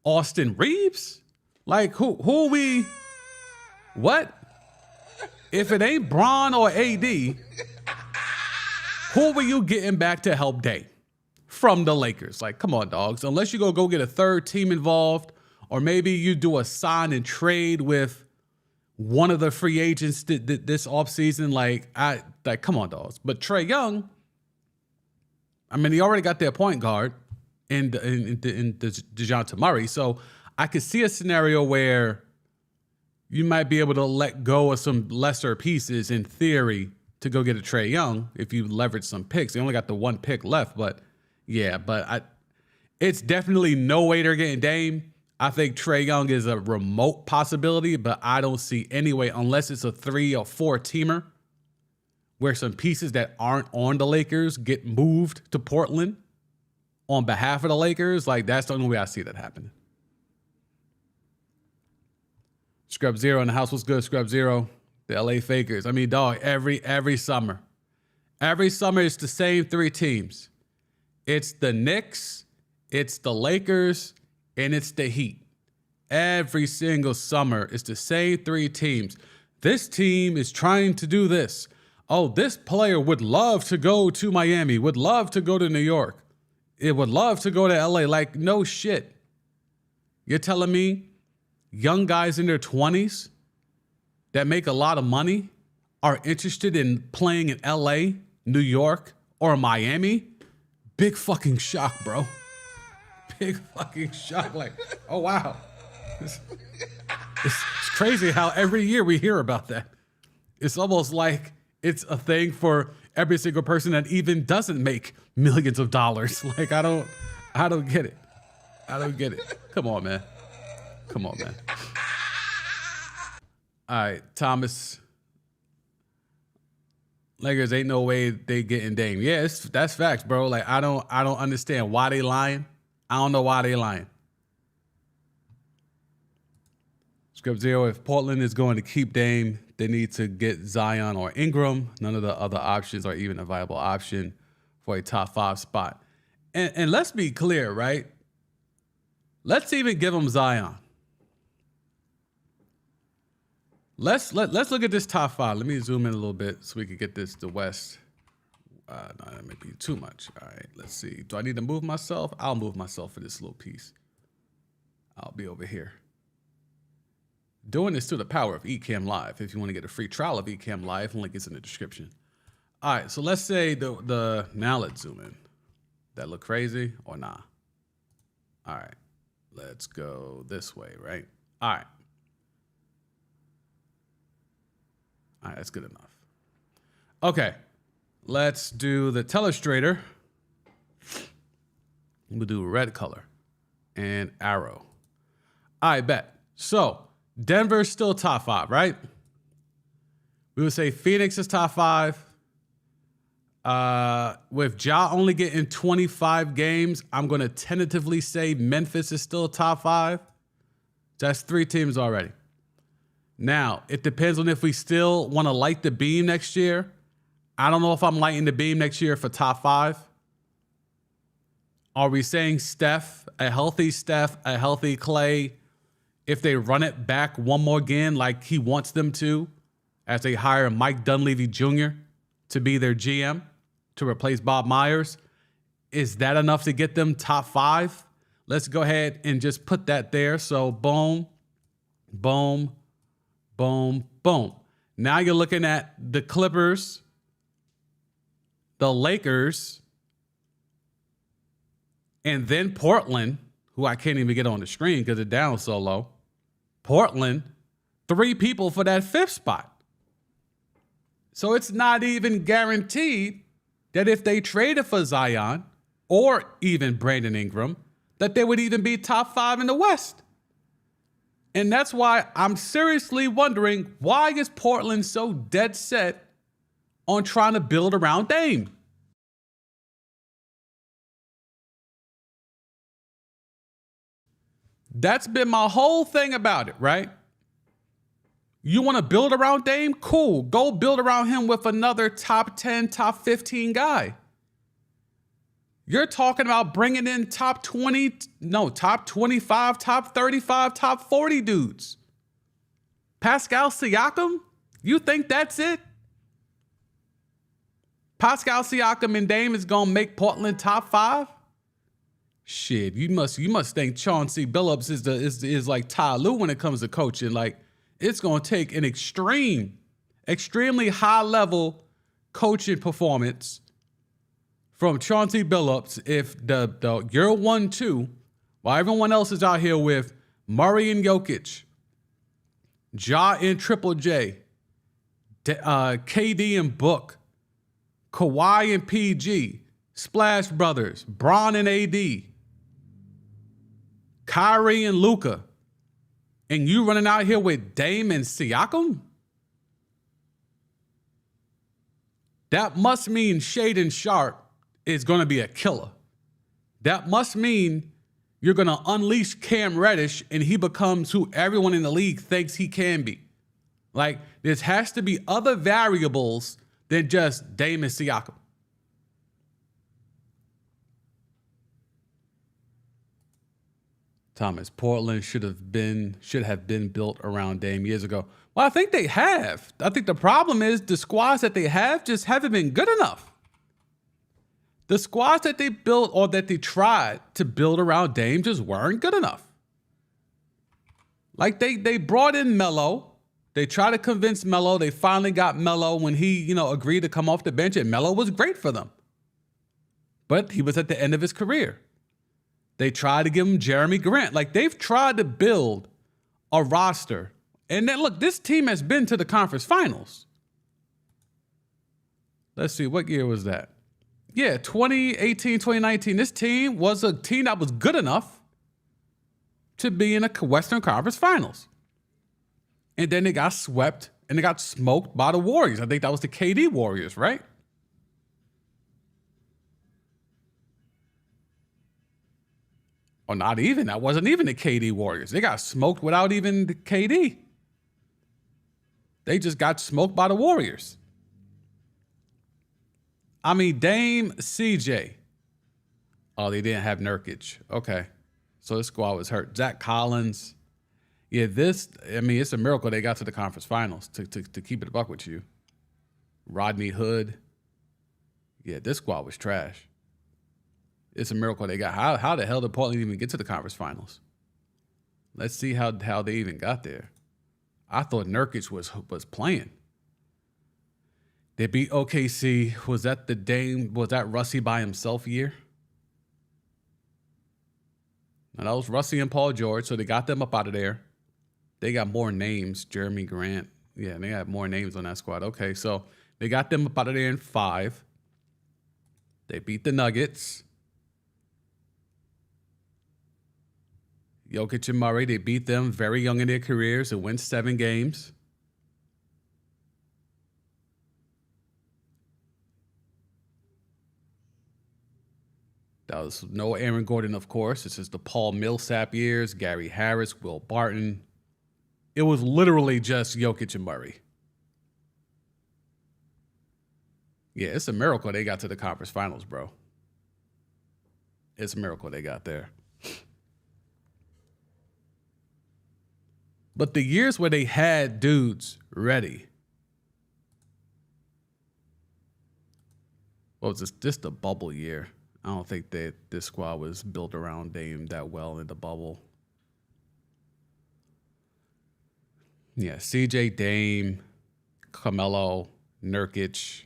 Austin Reeves? Like, who are we? What? If it ain't Bron or AD, who were you getting back to help Dame from the Lakers? Like, come on, dogs. Unless you go get a third team involved, or maybe you do a sign and trade with one of the free agents this offseason. Like, come on, dogs. But Trae Young, he already got their point guard in DeJounte Murray. So I could see a scenario where you might be able to let go of some lesser pieces in theory to go get a Trae Young if you leverage some picks. They only got the 1 pick left, but it's definitely no way they're getting Dame. I think Trae Young is a remote possibility, but I don't see any way unless it's a 3 or 4 teamer where some pieces that aren't on the Lakers get moved to Portland on behalf of the Lakers. Like, that's the only way I see that happening. Scrub Zero in the house. What's good, Scrub Zero? The LA Fakers. Dog, every summer. Every summer it's the same 3 teams. It's the Knicks, it's the Lakers, and it's the Heat. Every single summer it's the same 3 teams. This team is trying to do this. Oh, this player would love to go to Miami, would love to go to New York. It would love to go to LA. Like, no shit. You're telling me young guys in their 20s that make a lot of money are interested in playing in LA, New York, or Miami? Big fucking shock, bro. Big fucking shock. Like, oh, wow. It's crazy how every year we hear about that. It's almost like it's a thing for every single person that even doesn't make millions of dollars. Like, I I don't get it. I don't get it. Come on, man. Come on, man. All right, Thomas. Lakers ain't no way they getting Dame. Yeah, that's facts, bro. Like I don't understand why they lying. I don't know why they lying. Script Zero, if Portland is going to keep Dame, they need to get Zion or Ingram. None of the other options are even a viable option for a top 5 spot. And let's be clear, right? Let's even give them Zion. Let's look at this top 5. Let me zoom in a little bit so we can get this to West. No, that may be too much. All right, let's see. Do I need to move myself? I'll move myself for this little piece. I'll be over here. Doing this through the power of Ecamm Live. If you want to get a free trial of Ecamm Live, link is in the description. All right, so let's say now let's zoom in. That look crazy or nah? All right, let's go this way, right? All right. All right, that's good enough. Okay, let's do the telestrator. We'll do red color and arrow. I bet. So Denver's still top 5, right? We would say Phoenix is top 5. With Ja only getting 25 games, I'm going to tentatively say Memphis is still top 5. That's 3 teams already. Now, it depends on if we still want to light the beam next year. I don't know if I'm lighting the beam next year for top 5. Are we saying Steph, a healthy Clay, if they run it back one more again like he wants them to, as they hire Mike Dunleavy Jr. to be their GM to replace Bob Myers, is that enough to get them top 5? Let's go ahead and just put that there. So boom, boom, boom, boom. Now you're looking at the Clippers, the Lakers, and then Portland, who I can't even get on the screen because they're down so low. Portland, 3 people for that 5th spot. So it's not even guaranteed that if they traded for Zion or even Brandon Ingram, that they would even be top 5 in the West. And that's why I'm seriously wondering, why is Portland so dead set on trying to build around Dame? That's been my whole thing about it, right? You want to build around Dame? Cool. Go build around him with another top 10, top 15 guy. You're talking about bringing in top 25, top 35, top 40 dudes. Pascal Siakam? You think that's it? Pascal Siakam and Dame is going to make Portland top 5? Shit, you must think Chauncey Billups is like Ty Lue when it comes to coaching. Like, it's going to take an extremely high level coaching performance from Chauncey Billups if the year 1-2, while everyone else is out here with Murray and Jokic, Ja and Triple J, KD and Book, Kawhi and PG, Splash Brothers, Bron and AD, Kyrie and Luka, and you running out here with Dame and Siakam? That must mean Shaedon Sharpe is going to be a killer. That must mean you're going to unleash Cam Reddish and he becomes who everyone in the league thinks he can be. Like, there has to be other variables than just Dame and Siakam. Thomas, Portland should have been built around Dame years ago. Well, I think they have. I think the problem is the squads that they have just haven't been good enough. The squads that they built or that they tried to build around Dame just weren't good enough. Like they brought in Melo. They tried to convince Melo. They finally got Melo when he, agreed to come off the bench, and Melo was great for them. But he was at the end of his career. They tried to give him Jeremy Grant. Like, they've tried to build a roster. And then, look, this team has been to the conference finals. Let's see, what year was that? Yeah, 2018, 2019, this team was a team that was good enough to be in a Western Conference Finals. And then they got swept and they got smoked by the Warriors. I think that was the KD Warriors, right? Or not even. That wasn't even the KD Warriors. They got smoked without even the KD. They just got smoked by the Warriors. I mean, Dame, CJ. Oh, they didn't have Nurkic. Okay. So this squad was hurt. Zach Collins. Yeah, it's a miracle they got to the conference finals, to keep it a buck with you. Rodney Hood. Yeah, this squad was trash. It's a miracle they got. How the hell did Portland even get to the conference finals? Let's see how they even got there. I thought Nurkic was playing. They beat OKC. Was that Russie by himself year? Now that was Russie and Paul George, so they got them up out of there. They got more names. Jeremy Grant. Yeah, they had more names on that squad. Okay, so they got them up out of there in 5. They beat the Nuggets. Jokic and Murray, they beat them very young in their careers and win 7 games. That was no Aaron Gordon, of course. This is the Paul Millsap years, Gary Harris, Will Barton. It was literally just Jokic and Murray. Yeah, it's a miracle they got to the conference finals, bro. It's a miracle they got there. But the years where they had dudes ready. What was this? Just the bubble year. I don't think that this squad was built around Dame that well in the bubble. Yeah, CJ, Dame, Carmelo, Nurkic.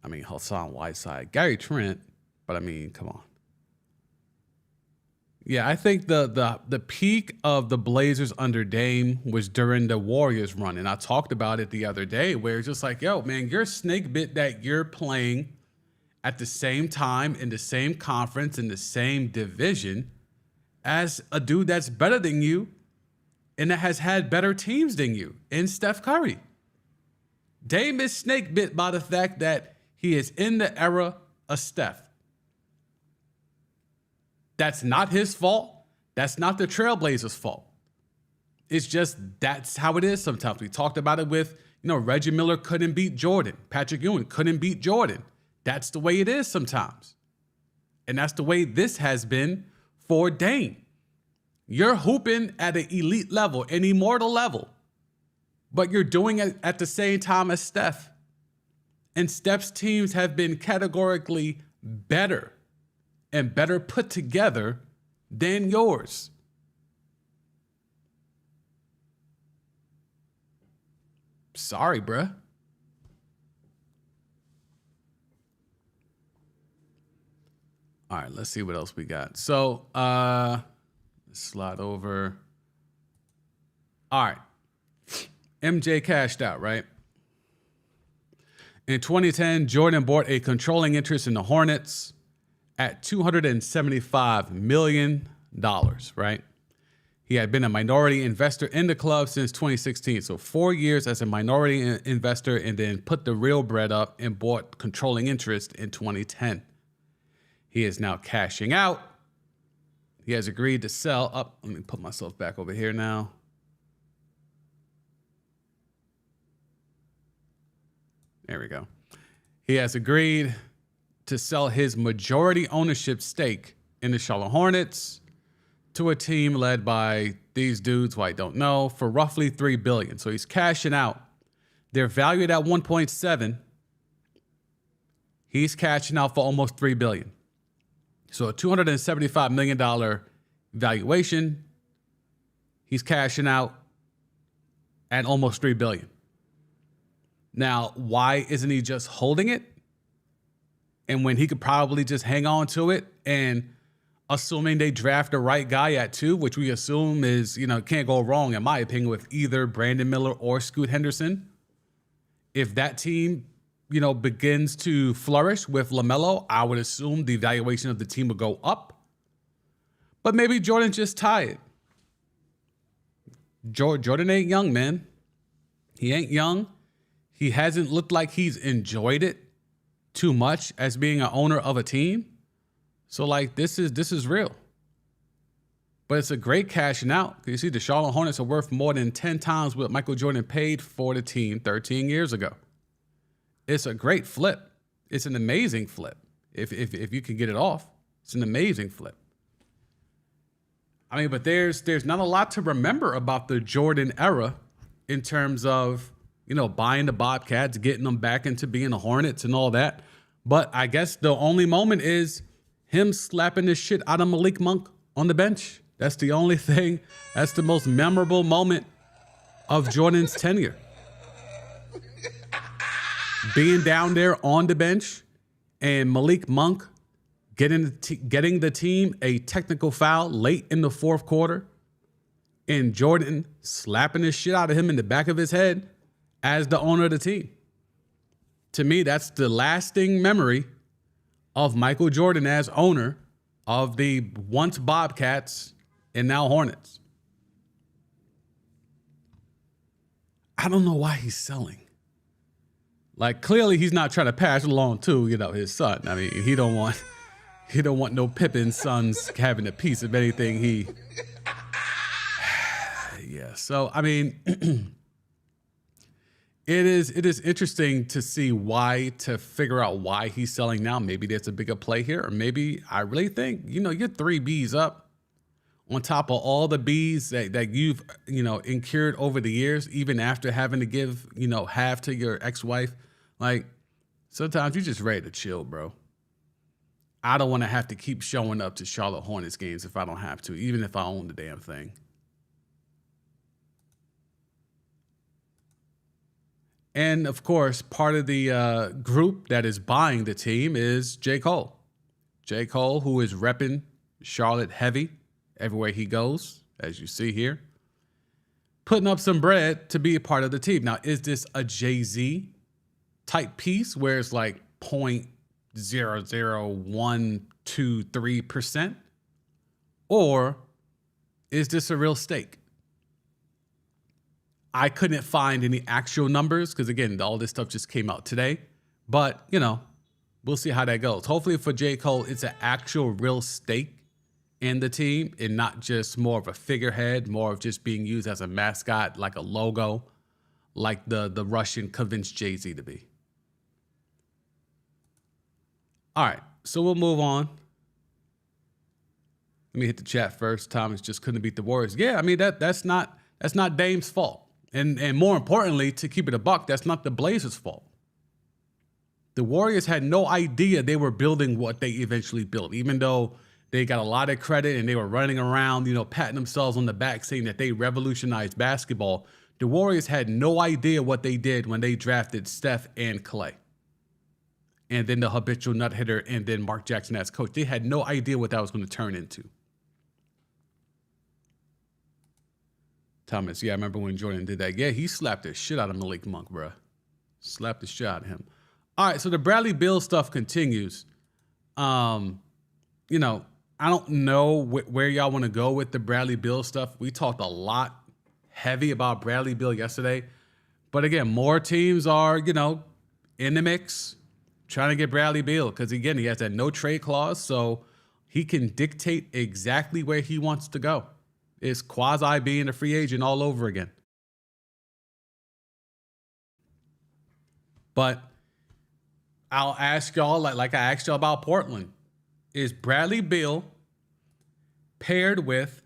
I mean, Hassan Whiteside, Gary Trent. But I mean, come on. Yeah, I think the peak of the Blazers under Dame was during the Warriors run. And I talked about it the other day where it's just like, yo, man, you're snake bit that you're playing at the same time, in the same conference, in the same division as a dude that's better than you and that has had better teams than you in Steph Curry. Dame is snake bit by the fact that he is in the era of Steph. That's not his fault. That's not the Trailblazers' fault. It's just that's how it is sometimes. We talked about it with, Reggie Miller couldn't beat Jordan. Patrick Ewing couldn't beat Jordan. That's the way it is sometimes. And that's the way this has been for Dame. You're hooping at an elite level, an immortal level, but you're doing it at the same time as Steph. And Steph's teams have been categorically better and better put together than yours. Sorry, bruh. All right, let's see what else we got. So, slide over. All right. MJ cashed out, right? In 2010, Jordan bought a controlling interest in the Hornets at $275 million, right? He had been a minority investor in the club since 2016. So 4 years as a minority investor and then put the real bread up and bought controlling interest in 2010. He is now cashing out. He has agreed to sell up. Let me put myself back over here now. There we go. He has agreed to sell his majority ownership stake in the Charlotte Hornets to a team led by these dudes who I don't know for roughly $3 billion. So he's cashing out. They're valued at 1.7. He's cashing out for almost $3 billion. So a $275 million valuation. He's cashing out at almost $3 billion. Now, why isn't he just holding it? And when he could probably just hang on to it, and assuming they draft the right guy at 2, which we assume is, can't go wrong, in my opinion, with either Brandon Miller or Scoot Henderson. If that team begins to flourish with LaMelo, I would assume the valuation of the team will go up. But maybe Jordan's just tired. Jordan ain't young, man. He ain't young. He hasn't looked like he's enjoyed it too much as being an owner of a team. So, like, this is real. But it's a great cashing out. You see, the Charlotte Hornets are worth more than 10 times what Michael Jordan paid for the team 13 years ago. It's a great flip. It's an amazing flip. If you can get it off, it's an amazing flip. I mean, but there's not a lot to remember about the Jordan era in terms of, buying the Bobcats, getting them back into being the Hornets and all that. But I guess the only moment is him slapping the shit out of Malik Monk on the bench. That's the only thing. That's the most memorable moment of Jordan's tenure. Being down there on the bench and Malik Monk getting the team a technical foul late in the fourth quarter and Jordan slapping the shit out of him in the back of his head as the owner of the team. To me, that's the lasting memory of Michael Jordan as owner of the once Bobcats and now Hornets. I don't know why he's selling. Like, clearly he's not trying to pass along to, his son. I mean, he don't want no Pippin sons having a piece of anything yeah. So, I mean, it is interesting to see to figure out why he's selling now. Maybe there's a bigger play here, or maybe I really think, you're 3 Bs up on top of all the Bs that you've, incurred over the years, even after having to give, half to your ex-wife. Like, sometimes you're just ready to chill, bro. I don't want to have to keep showing up to Charlotte Hornets games if I don't have to, even if I own the damn thing. And, of course, part of the group that is buying the team is J. Cole. J. Cole, who is repping Charlotte heavy everywhere he goes, as you see here, putting up some bread to be a part of the team. Now, is this a Jay-Z type piece where it's like 0.00123%? Or is this a real stake? I couldn't find any actual numbers because, again, all this stuff just came out today. But, we'll see how that goes. Hopefully for J. Cole, it's an actual real stake in the team and not just more of a figurehead, more of just being used as a mascot, like a logo, like the Russian convinced Jay-Z to be. All right, so we'll move on. Let me hit the chat first. Thomas just couldn't beat the Warriors. Yeah, I mean, that's not Dame's fault. And more importantly, to keep it a buck, that's not the Blazers' fault. The Warriors had no idea they were building what they eventually built, even though they got a lot of credit and they were running around, patting themselves on the back saying that they revolutionized basketball. The Warriors had no idea what they did when they drafted Steph and Clay. And then the habitual nut hitter and then Mark Jackson as coach. They had no idea what that was going to turn into. Thomas, yeah, I remember when Jordan did that. Yeah, he slapped the shit out of Malik Monk, bro. Slapped the shit out of him. All right, so the Bradley Beal stuff continues. I don't know where y'all want to go with the Bradley Beal stuff. We talked a lot heavy about Bradley Beal yesterday. But again, more teams are, in the mix trying to get Bradley Beal because, again, he has that no trade clause, so he can dictate exactly where he wants to go. It's quasi being a free agent all over again. But I'll ask y'all, like I asked y'all about Portland, is Bradley Beal paired with,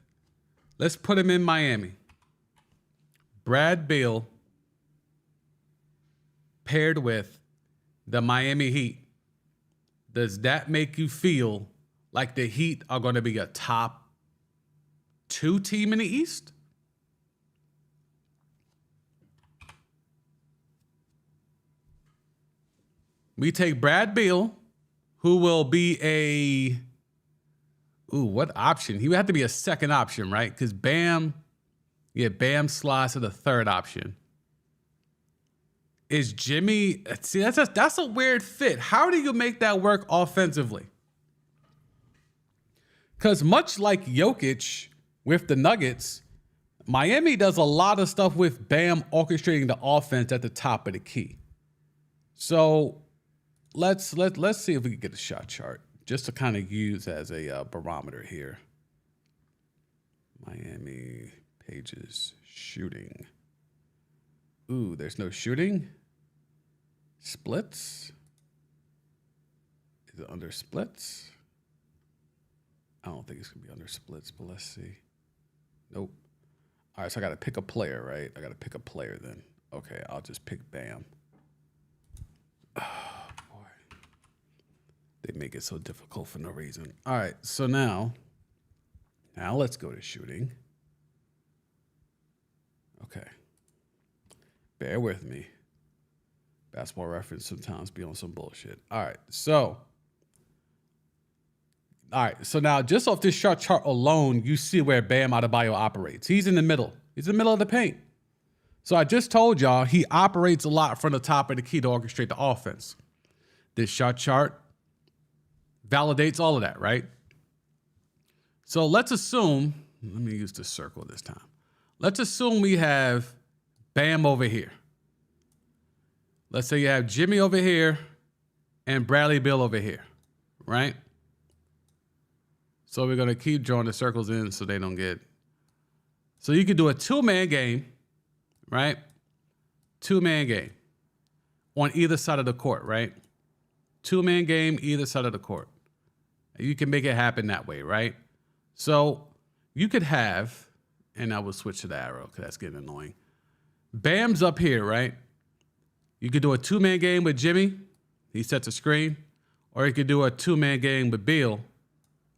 let's put him in Miami. Brad Beal paired with the Miami Heat. Does that make you feel like the Heat are going to be a top 2 team in the East? We take Brad Beal, who will be what option? He would have to be a second option, right? Because Bam slides to the third option. Is Jimmy? See, that's a weird fit. How do you make that work offensively? Because much like Jokic with the Nuggets, Miami does a lot of stuff with Bam orchestrating the offense at the top of the key. So let's see if we can get a shot chart just to kind of use as a barometer here. Miami pages shooting. Ooh, there's no shooting. Splits. Is it under splits? I don't think it's gonna be under splits, but let's see. Nope. All right, so I gotta pick a player, right? I gotta pick a player then. Okay, I'll just pick Bam. Oh boy. They make it so difficult for no reason. All right, so now let's go to shooting. Okay. Bear with me. Basketball Reference sometimes be on some bullshit. All right, so now just off this shot chart alone, you see where Bam Adebayo operates. He's in the middle. He's in the middle of the paint. So I just told y'all he operates a lot from the top of the key to orchestrate the offense. This shot chart validates all of that, right? So let's assume, let me use the circle this time. Let's assume we have Bam over here. Let's say you have Jimmy over here and Bradley Beal over here, right? So we're going to keep drawing the circles in so they don't get... So you could do a two-man game, right? Two-man game on either side of the court, right? Two-man game, either side of the court. You can make it happen that way, right? So you could have, and I will switch to the arrow because that's getting annoying. Bam's up here, right? You could do a two-man game with Jimmy. He sets a screen. Or you could do a two-man game with Beal.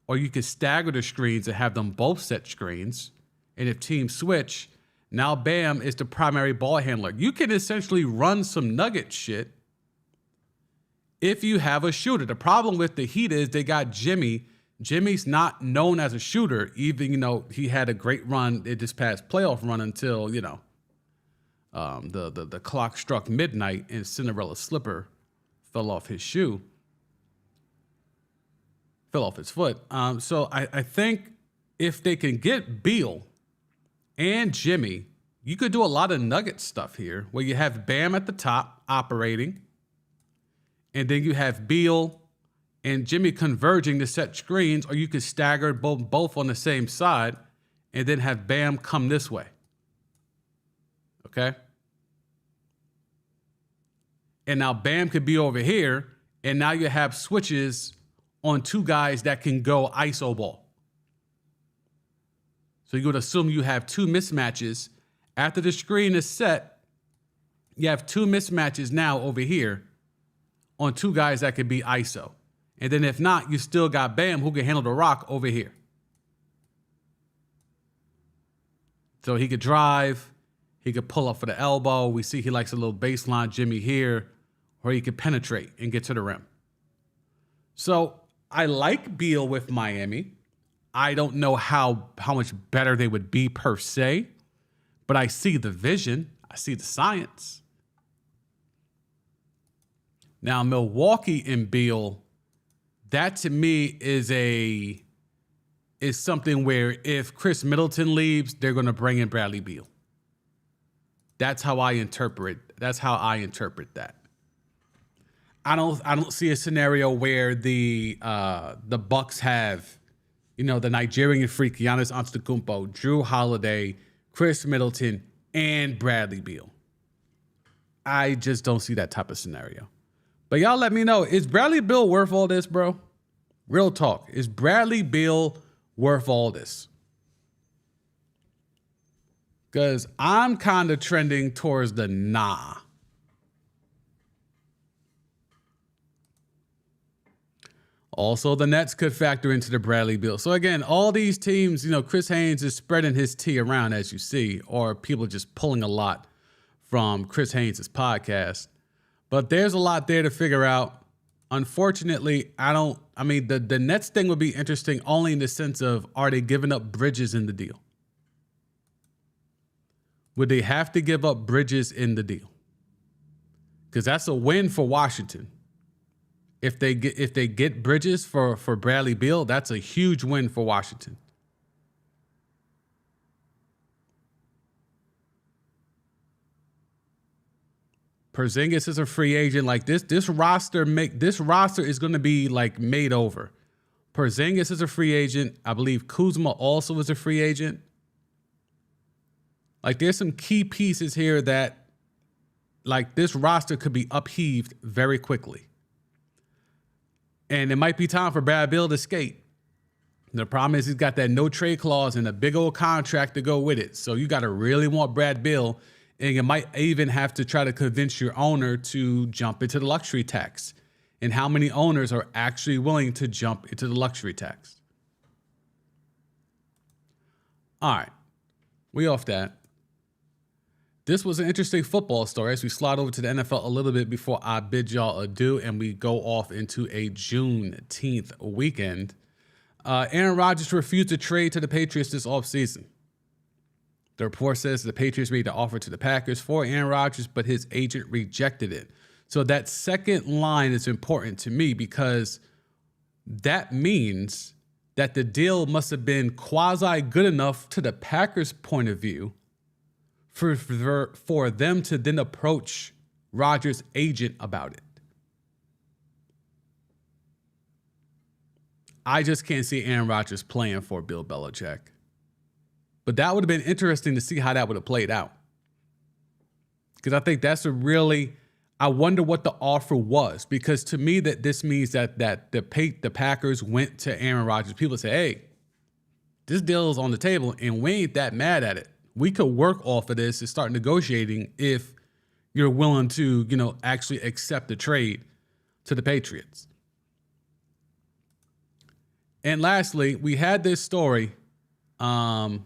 Or you could stagger the screens and have them both set screens. And if teams switch, now Bam is the primary ball handler. You can essentially run some Nugget shit if you have a shooter. The problem with the Heat is they got Jimmy. Jimmy's not known as a shooter. Even, he had a great run in this past playoff run until, the clock struck midnight and Cinderella's slipper fell off his shoe. Fell off his foot. So I think if they can get Beal and Jimmy, you could do a lot of Nugget stuff here where you have Bam at the top operating, and then you have Beal and Jimmy converging to set screens, or you could stagger both on the same side and then have Bam come this way. Okay? And now Bam could be over here, and now you have switches on two guys that can go ISO ball. So you would assume you have two mismatches. After the screen is set, you have two mismatches now over here on two guys that could be ISO. And then if not, you still got Bam who can handle the rock over here. So he could drive, he could pull up for the elbow. We see he likes a little baseline Jimmy here, or he could penetrate and get to the rim. So I like Beal with Miami. I don't know how much better they would be per se, but I see the vision. I see the science. Now, Milwaukee and Beal, that to me is something where if Chris Middleton leaves, they're going to bring in Bradley Beal. That's how I interpret that. I don't see a scenario where the Bucks have, the Nigerian freak Giannis Antetokounmpo, Drew Holiday, Chris Middleton, and Bradley Beal. I just don't see that type of scenario. But y'all let me know, is Bradley Beal worth all this, bro? Real talk. Is Bradley Beal worth all this? Because I'm kind of trending towards the nah. Also, the Nets could factor into the Bradley Beal. So again, all these teams, Chris Haynes is spreading his tea around, as you see, or people just pulling a lot from Chris Haynes' podcast. But there's a lot there to figure out. Unfortunately, the Nets thing would be interesting only in the sense of, are they giving up Bridges in the deal? Would they have to give up Bridges in the deal? because that's a win for Washington. If they get Bridges for Bradley Beal, that's a huge win for Washington. Porzingis is a free agent. Like this roster is going to be like made over. Porzingis is a free agent. I believe Kuzma also is a free agent. Like there's some key pieces here that like this roster could be upheaved very quickly. And it might be time for Brad Beal to skate. The problem is he's got that no trade clause and a big old contract to go with it. So you got to really want Brad Beal. And you might even have to try to convince your owner to jump into the luxury tax. And how many owners are actually willing to jump into the luxury tax? All right. We off that. This was an interesting football story as we slide over to the NFL a little bit before I bid y'all adieu and we go off into a Juneteenth weekend. Aaron Rodgers refused to trade to the Patriots this offseason. The report says the Patriots made the offer to the Packers for Aaron Rodgers, but his agent rejected it. So that second line is important to me because that means that the deal must have been quasi good enough to the Packers' point of view for them to then approach Rodgers' agent about it. I just can't see Aaron Rodgers playing for Bill Belichick. But that would have been interesting to see how that would have played out. Because I think that's I wonder what the offer was. Because to me, that this means that the Packers went to Aaron Rodgers. People say, hey, this deal is on the table and we ain't that mad at it. We could work off of this and start negotiating if you're willing to, actually accept the trade to the Patriots. And lastly, we had this story a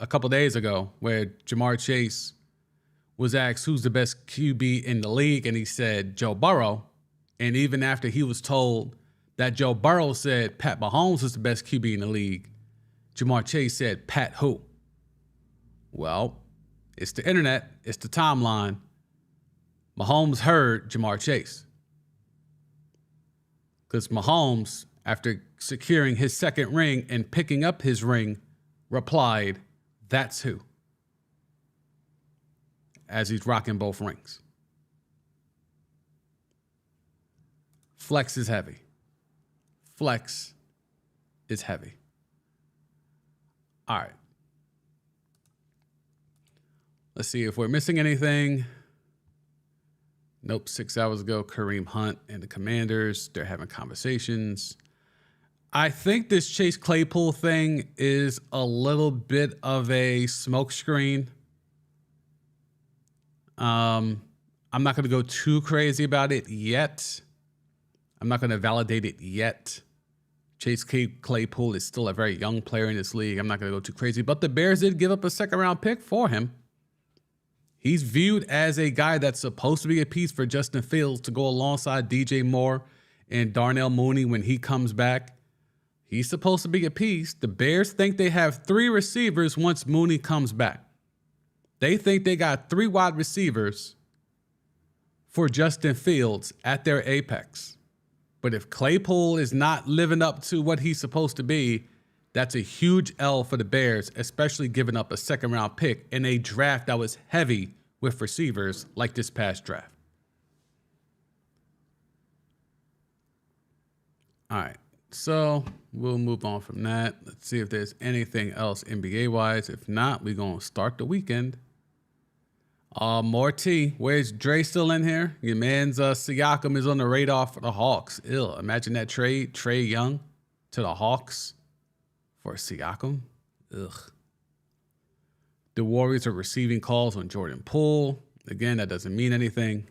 couple days ago where Jamar Chase was asked who's the best QB in the league, and he said Joe Burrow. And even after he was told that Joe Burrow said Pat Mahomes is the best QB in the league, Jamar Chase said Pat who? Well, it's the internet, it's the timeline. Mahomes heard Jamar Chase. Because Mahomes, after securing his second ring and picking up his ring, replied, that's who, as he's rocking both rings. Flex is heavy. Flex is heavy. All right. Let's see if we're missing anything. Nope, 6 hours ago, Kareem Hunt and the Commanders, they're having conversations. I think this Chase Claypool thing is a little bit of a smokescreen. I'm not going to go too crazy about it yet. I'm not going to validate it yet. Chase Claypool is still a very young player in this league. I'm not going to go too crazy. But the Bears did give up a second-round pick for him. He's viewed as a guy that's supposed to be a piece for Justin Fields to go alongside DJ Moore and Darnell Mooney when he comes back. He's supposed to be a piece. The Bears think they have 3 receivers once Mooney comes back. They think they got 3 wide receivers for Justin Fields at their apex. But if Claypool is not living up to what he's supposed to be, that's a huge L for the Bears, especially giving up a second-round pick in a draft that was heavy with receivers like this past draft. All right. So we'll move on from that. Let's see if there's anything else NBA-wise. If not, we're going to start the weekend. More T. Where's Dre still in here? Your man's Siakam is on the radar for the Hawks. Ill. Imagine that trade. Trae Young to the Hawks for Siakam. Ugh. The Warriors are receiving calls on Jordan Poole. Again, that doesn't mean anything.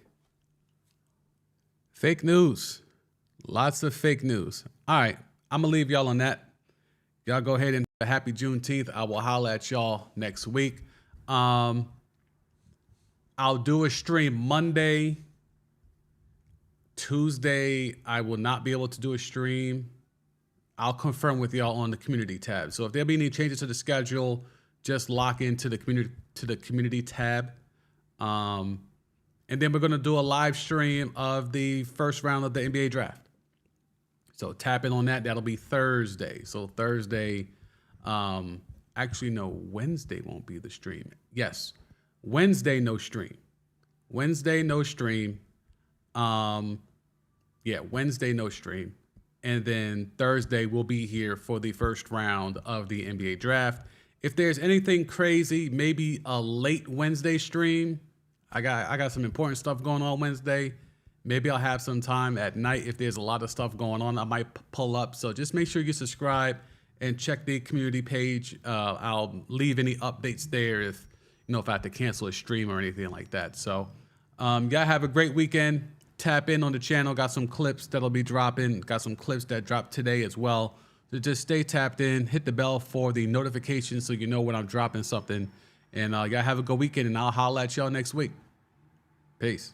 Fake news. Lots of fake news. All right. I'm going to leave y'all on that. Y'all go ahead and have a happy Juneteenth. I will holler at y'all next week. I'll do a stream Monday. Tuesday, I will not be able to do a stream. I'll confirm with y'all on the community tab. So if there'll be any changes to the schedule, just lock into the community tab. And then we're going to do a live stream of the first round of the NBA draft. So tap in on that. That'll be Thursday. So Thursday, actually, no, Wednesday won't be the stream. Yes, Wednesday, no stream. Wednesday, no stream. Wednesday, no stream. And then Thursday, we'll be here for the first round of the NBA draft. If there's anything crazy, maybe a late Wednesday stream. I got some important stuff going on Wednesday. Maybe I'll have some time at night if there's a lot of stuff going on. I might pull up. So just make sure you subscribe and check the community page. I'll leave any updates there if I have to cancel a stream or anything like that. So y'all have a great weekend. Tap in on the channel. Got some clips that'll be dropping. Got some clips that dropped today as well. So just stay tapped in. Hit the bell for the notifications so you know when I'm dropping something. And y'all have a good weekend, and I'll holler at y'all next week. Peace.